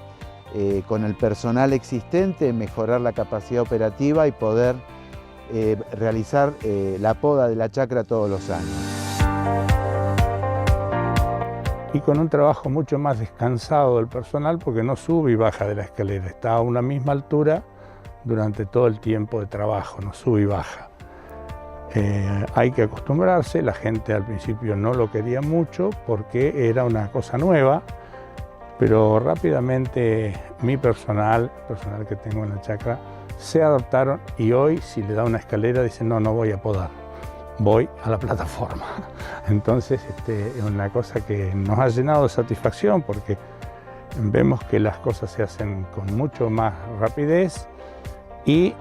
con el personal existente, mejorar la capacidad operativa y poder realizar la poda de la chacra todos los años. Y con un trabajo mucho más descansado del personal, porque no sube y baja de la escalera, está a una misma altura durante todo el tiempo de trabajo, no sube y baja. Hay que acostumbrarse, la gente al principio no lo quería mucho porque era una cosa nueva, pero rápidamente mi personal que tengo en la chacra, se adaptaron y hoy si le da una escalera dicen no voy a podar, voy a la plataforma. Entonces es una cosa que nos ha llenado de satisfacción porque vemos que las cosas se hacen con mucho más rapidez y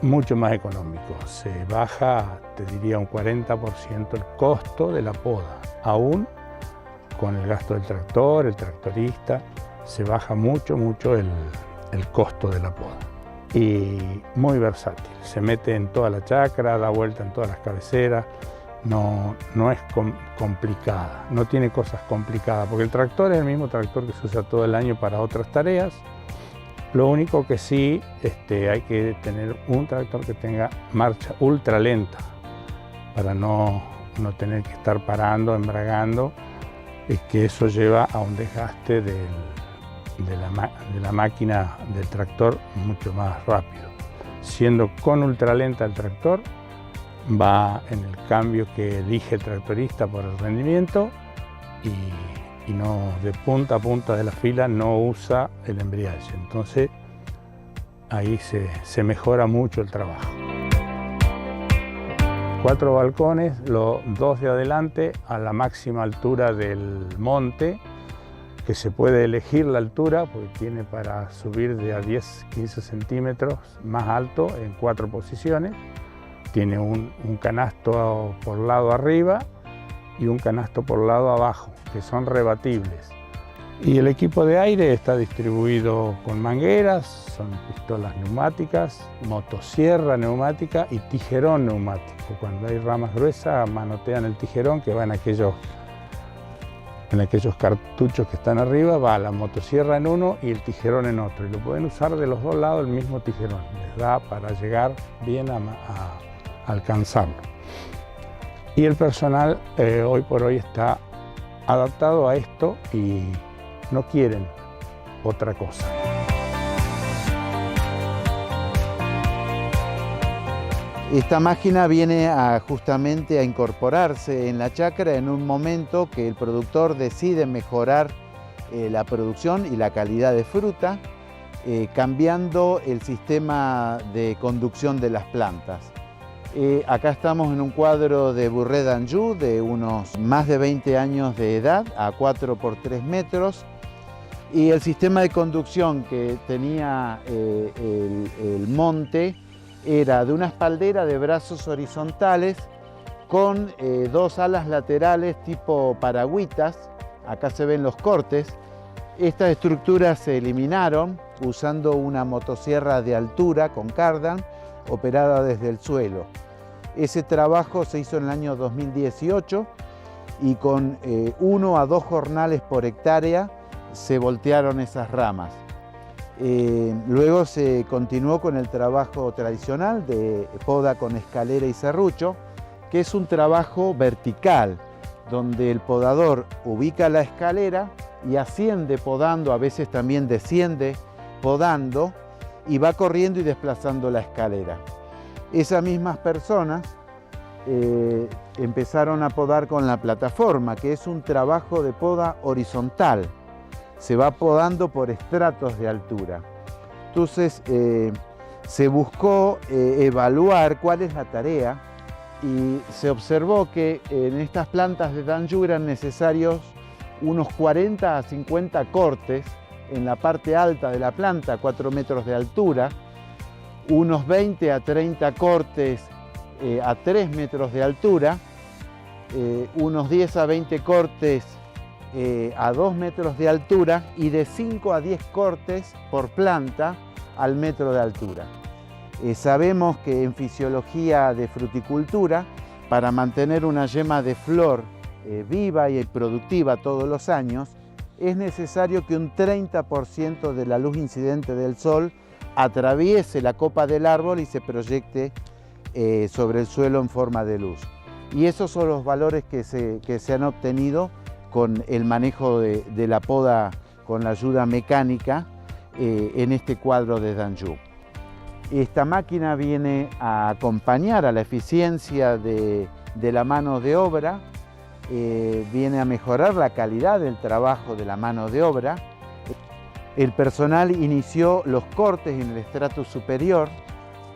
mucho más económico. Se baja, te diría, un 40% el costo de la poda. Aún con el gasto del tractor, el tractorista, se baja mucho el costo de la poda. Y muy versátil, se mete en toda la chacra, da vuelta en todas las cabeceras, no es complicada, no tiene cosas complicadas, porque el tractor es el mismo tractor que se usa todo el año para otras tareas. Lo único que sí hay que tener un tractor que tenga marcha ultra lenta para no tener que estar parando, embragando, que eso lleva a un desgaste de la máquina del tractor mucho más rápido. Siendo con ultralenta el tractor, va en el cambio que elige el tractorista por el rendimiento y no, de punta a punta de la fila no usa el embriague. Entonces ahí se mejora mucho el trabajo. 4 balcones, los 2 de adelante a la máxima altura del monte, que se puede elegir la altura porque tiene para subir de a 10-15 centímetros más alto en 4 posiciones. Tiene un canasto por lado arriba y un canasto por lado abajo, que son rebatibles. Y el equipo de aire está distribuido con mangueras, son pistolas neumáticas, motosierra neumática y tijerón neumático. Cuando hay ramas gruesas manotean el tijerón que va en aquellos cartuchos que están arriba, va la motosierra en uno y el tijerón en otro. Y lo pueden usar de los dos lados el mismo tijerón, les da para llegar bien a alcanzarlo. Y el personal hoy por hoy está adaptado a esto y no quieren otra cosa. Esta máquina viene justamente a incorporarse en la chacra en un momento que el productor decide mejorar la producción y la calidad de fruta, cambiando el sistema de conducción de las plantas. Acá estamos en un cuadro de Burré d'Anjou de unos más de 20 años de edad, a 4 por 3 metros, y el sistema de conducción que tenía el monte era de una espaldera de brazos horizontales con 2 alas laterales tipo paragüitas. Acá se ven los cortes. Estas estructuras se eliminaron usando una motosierra de altura con cardan operada desde el suelo. Ese trabajo se hizo en el año 2018 y con 1 a 2 jornales por hectárea se voltearon esas ramas. Luego se continuó con el trabajo tradicional de poda con escalera y serrucho, que es un trabajo vertical, donde el podador ubica la escalera y asciende podando, a veces también desciende podando, y va corriendo y desplazando la escalera. Esas mismas personas empezaron a podar con la plataforma, que es un trabajo de poda horizontal. Se va podando por estratos de altura. Entonces se buscó evaluar cuál es la tarea y se observó que en estas plantas de d'Anjou eran necesarios unos 40 a 50 cortes en la parte alta de la planta, 4 metros de altura, unos 20 a 30 cortes a 3 metros de altura, unos 10 a 20 cortes a 2 metros de altura y de 5 a 10 cortes por planta al metro de altura. Sabemos que en fisiología de fruticultura, para mantener una yema de flor viva y productiva todos los años, es necesario que un 30% de la luz incidente del sol atraviese la copa del árbol y se proyecte sobre el suelo en forma de luz. Y esos son los valores que se han obtenido con el manejo de la poda con la ayuda mecánica en este cuadro de d'Anjou. Esta máquina viene a acompañar a la eficiencia de la mano de obra, viene a mejorar la calidad del trabajo de la mano de obra. El personal inició los cortes en el estrato superior,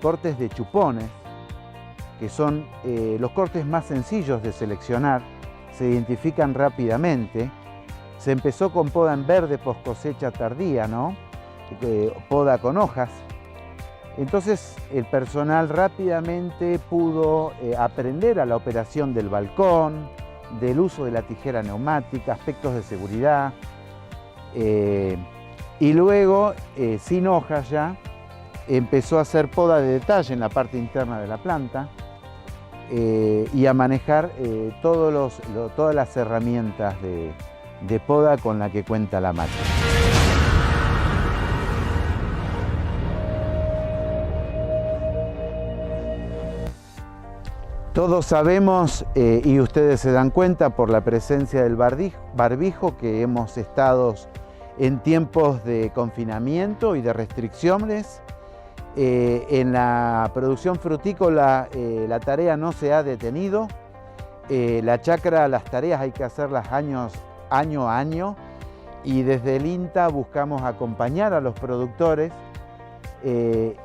cortes de chupones, que son los cortes más sencillos de seleccionar, se identifican rápidamente. Se empezó con poda en verde post cosecha tardía, ¿no? Poda con hojas. Entonces el personal rápidamente pudo aprender a la operación del balcón, del uso de la tijera neumática, aspectos de seguridad, y luego, sin hojas ya, empezó a hacer poda de detalle en la parte interna de la planta. y a manejar todas las herramientas de poda con la que cuenta la máquina. Todos sabemos, y ustedes se dan cuenta por la presencia del barbijo, que hemos estado en tiempos de confinamiento y de restricciones. En la producción frutícola la tarea no se ha detenido. La chacra, las tareas hay que hacerlas año a año, y desde el INTA buscamos acompañar a los productores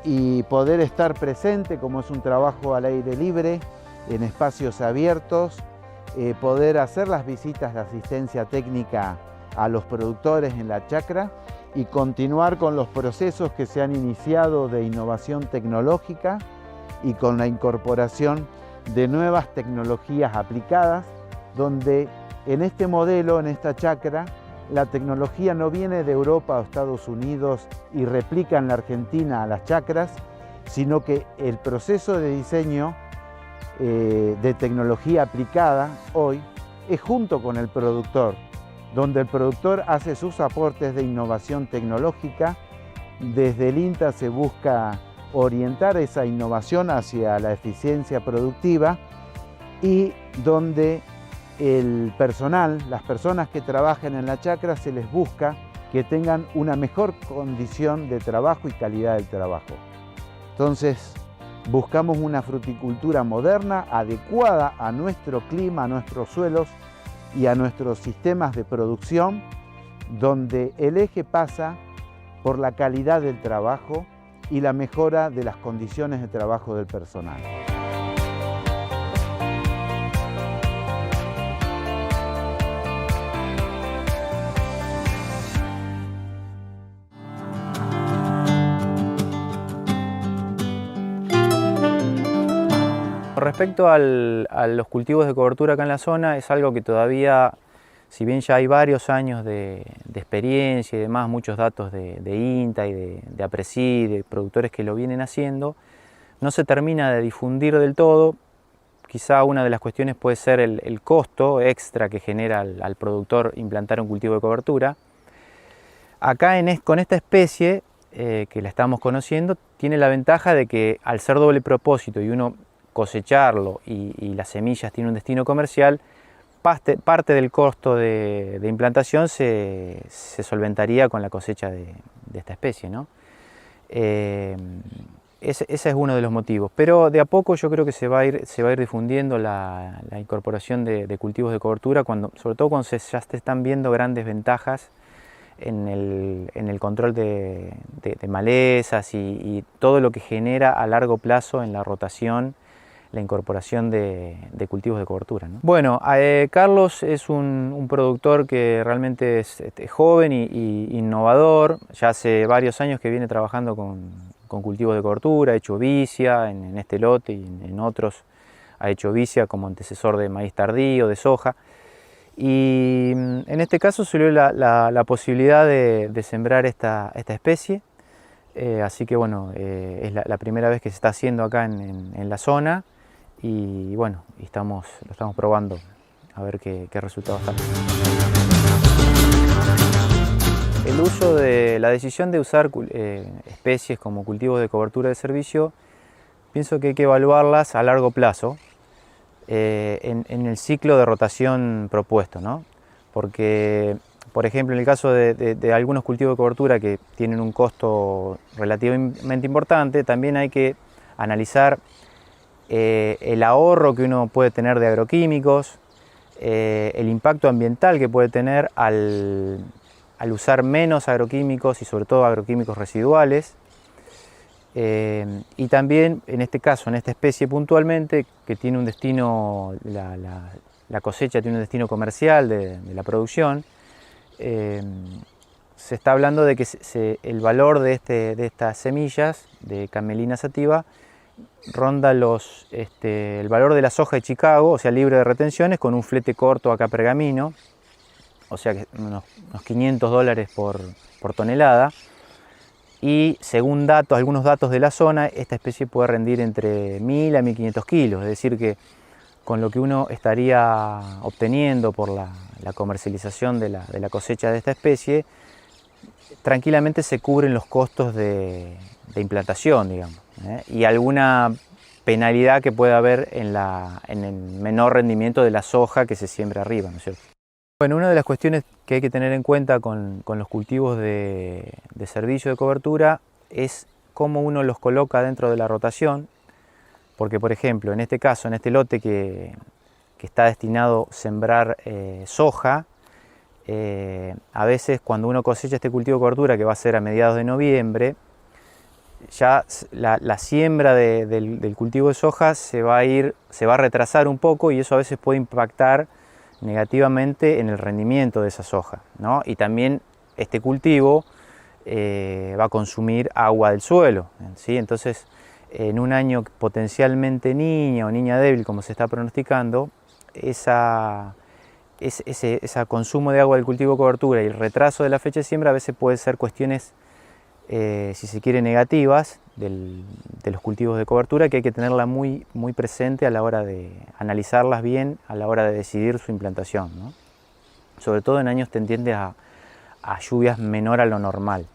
y poder estar presente, como es un trabajo al aire libre, en espacios abiertos, poder hacer las visitas de asistencia técnica a los productores en la chacra y continuar con los procesos que se han iniciado de innovación tecnológica y con la incorporación de nuevas tecnologías aplicadas, donde en este modelo, en esta chacra, la tecnología no viene de Europa o Estados Unidos y replica en la Argentina a las chacras, sino que el proceso de diseño de tecnología aplicada hoy es junto con el productor, donde el productor hace sus aportes de innovación tecnológica. Desde el INTA se busca orientar esa innovación hacia la eficiencia productiva, y donde el personal, las personas que trabajan en la chacra, se les busca que tengan una mejor condición de trabajo y calidad del trabajo. Entonces, buscamos una fruticultura moderna, adecuada a nuestro clima, a nuestros suelos y a nuestros sistemas de producción, donde el eje pasa por la calidad del trabajo y la mejora de las condiciones de trabajo del personal. Respecto a los cultivos de cobertura acá en la zona, es algo que todavía, si bien ya hay varios años de experiencia y demás, muchos datos de INTA y de APRESID, de productores que lo vienen haciendo, no se termina de difundir del todo. Quizá una de las cuestiones puede ser el costo extra que genera al productor implantar un cultivo de cobertura. Acá con esta especie, que la estamos conociendo, tiene la ventaja de que al ser doble propósito y uno cosecharlo y las semillas tienen un destino comercial, parte del costo de implantación se solventaría con la cosecha de esta especie, ¿no? Ese es uno de los motivos, pero de a poco yo creo que se va a ir difundiendo la incorporación de cultivos de cobertura, sobre todo cuando ya se están viendo grandes ventajas en el control de malezas y todo lo que genera a largo plazo en la rotación, la incorporación de cultivos de cobertura, ¿no? Bueno, Carlos es un productor que realmente es joven y innovador. Ya hace varios años que viene trabajando con cultivos de cobertura, ha hecho vicia en este lote y en otros ha hecho vicia como antecesor de maíz tardío, de soja. Y en este caso se dio la posibilidad de sembrar esta especie. Así que bueno, es la primera vez que se está haciendo acá en la zona. Y bueno, lo estamos probando a ver qué resultados da. La decisión de usar especies como cultivos de cobertura de servicio, pienso que hay que evaluarlas a largo plazo en el ciclo de rotación propuesto, ¿no? Porque, por ejemplo, en el caso de algunos cultivos de cobertura que tienen un costo relativamente importante, también hay que analizar el ahorro que uno puede tener de agroquímicos, el impacto ambiental que puede tener al usar menos agroquímicos y sobre todo agroquímicos residuales, y también en este caso, en esta especie puntualmente, que tiene un destino, la cosecha tiene un destino comercial de la producción, se está hablando de que el valor de estas semillas de Camelina sativa ronda el valor de la soja de Chicago, o sea, libre de retenciones, con un flete corto acá Pergamino, o sea, que unos $500 por tonelada. y según algunos datos de la zona, esta especie puede rendir entre 1000 a 1500 kilos, es decir que con lo que uno estaría obteniendo por la comercialización de la cosecha de esta especie, tranquilamente se cubren los costos de implantación, digamos, y alguna penalidad que pueda haber en el menor rendimiento de la soja que se siembra arriba, ¿no es cierto? Bueno, una de las cuestiones que hay que tener en cuenta con los cultivos de servicio de cobertura es cómo uno los coloca dentro de la rotación, porque por ejemplo, en este caso, en este lote que está destinado a sembrar soja, a veces cuando uno cosecha este cultivo de cobertura, que va a ser a mediados de noviembre, ya la siembra del cultivo de soja se va a retrasar un poco, y eso a veces puede impactar negativamente en el rendimiento de esa soja, ¿no? Y también este cultivo va a consumir agua del suelo, ¿sí? Entonces, en un año potencialmente niña o niña débil, como se está pronosticando, ese consumo de agua del cultivo de cobertura y el retraso de la fecha de siembra a veces puede ser cuestiones, si se quiere, negativas de los cultivos de cobertura, que hay que tenerla muy presente a la hora de analizarlas bien, a la hora de decidir su implantación, ¿no? Sobre todo en años tendientes a lluvias menor a lo normal.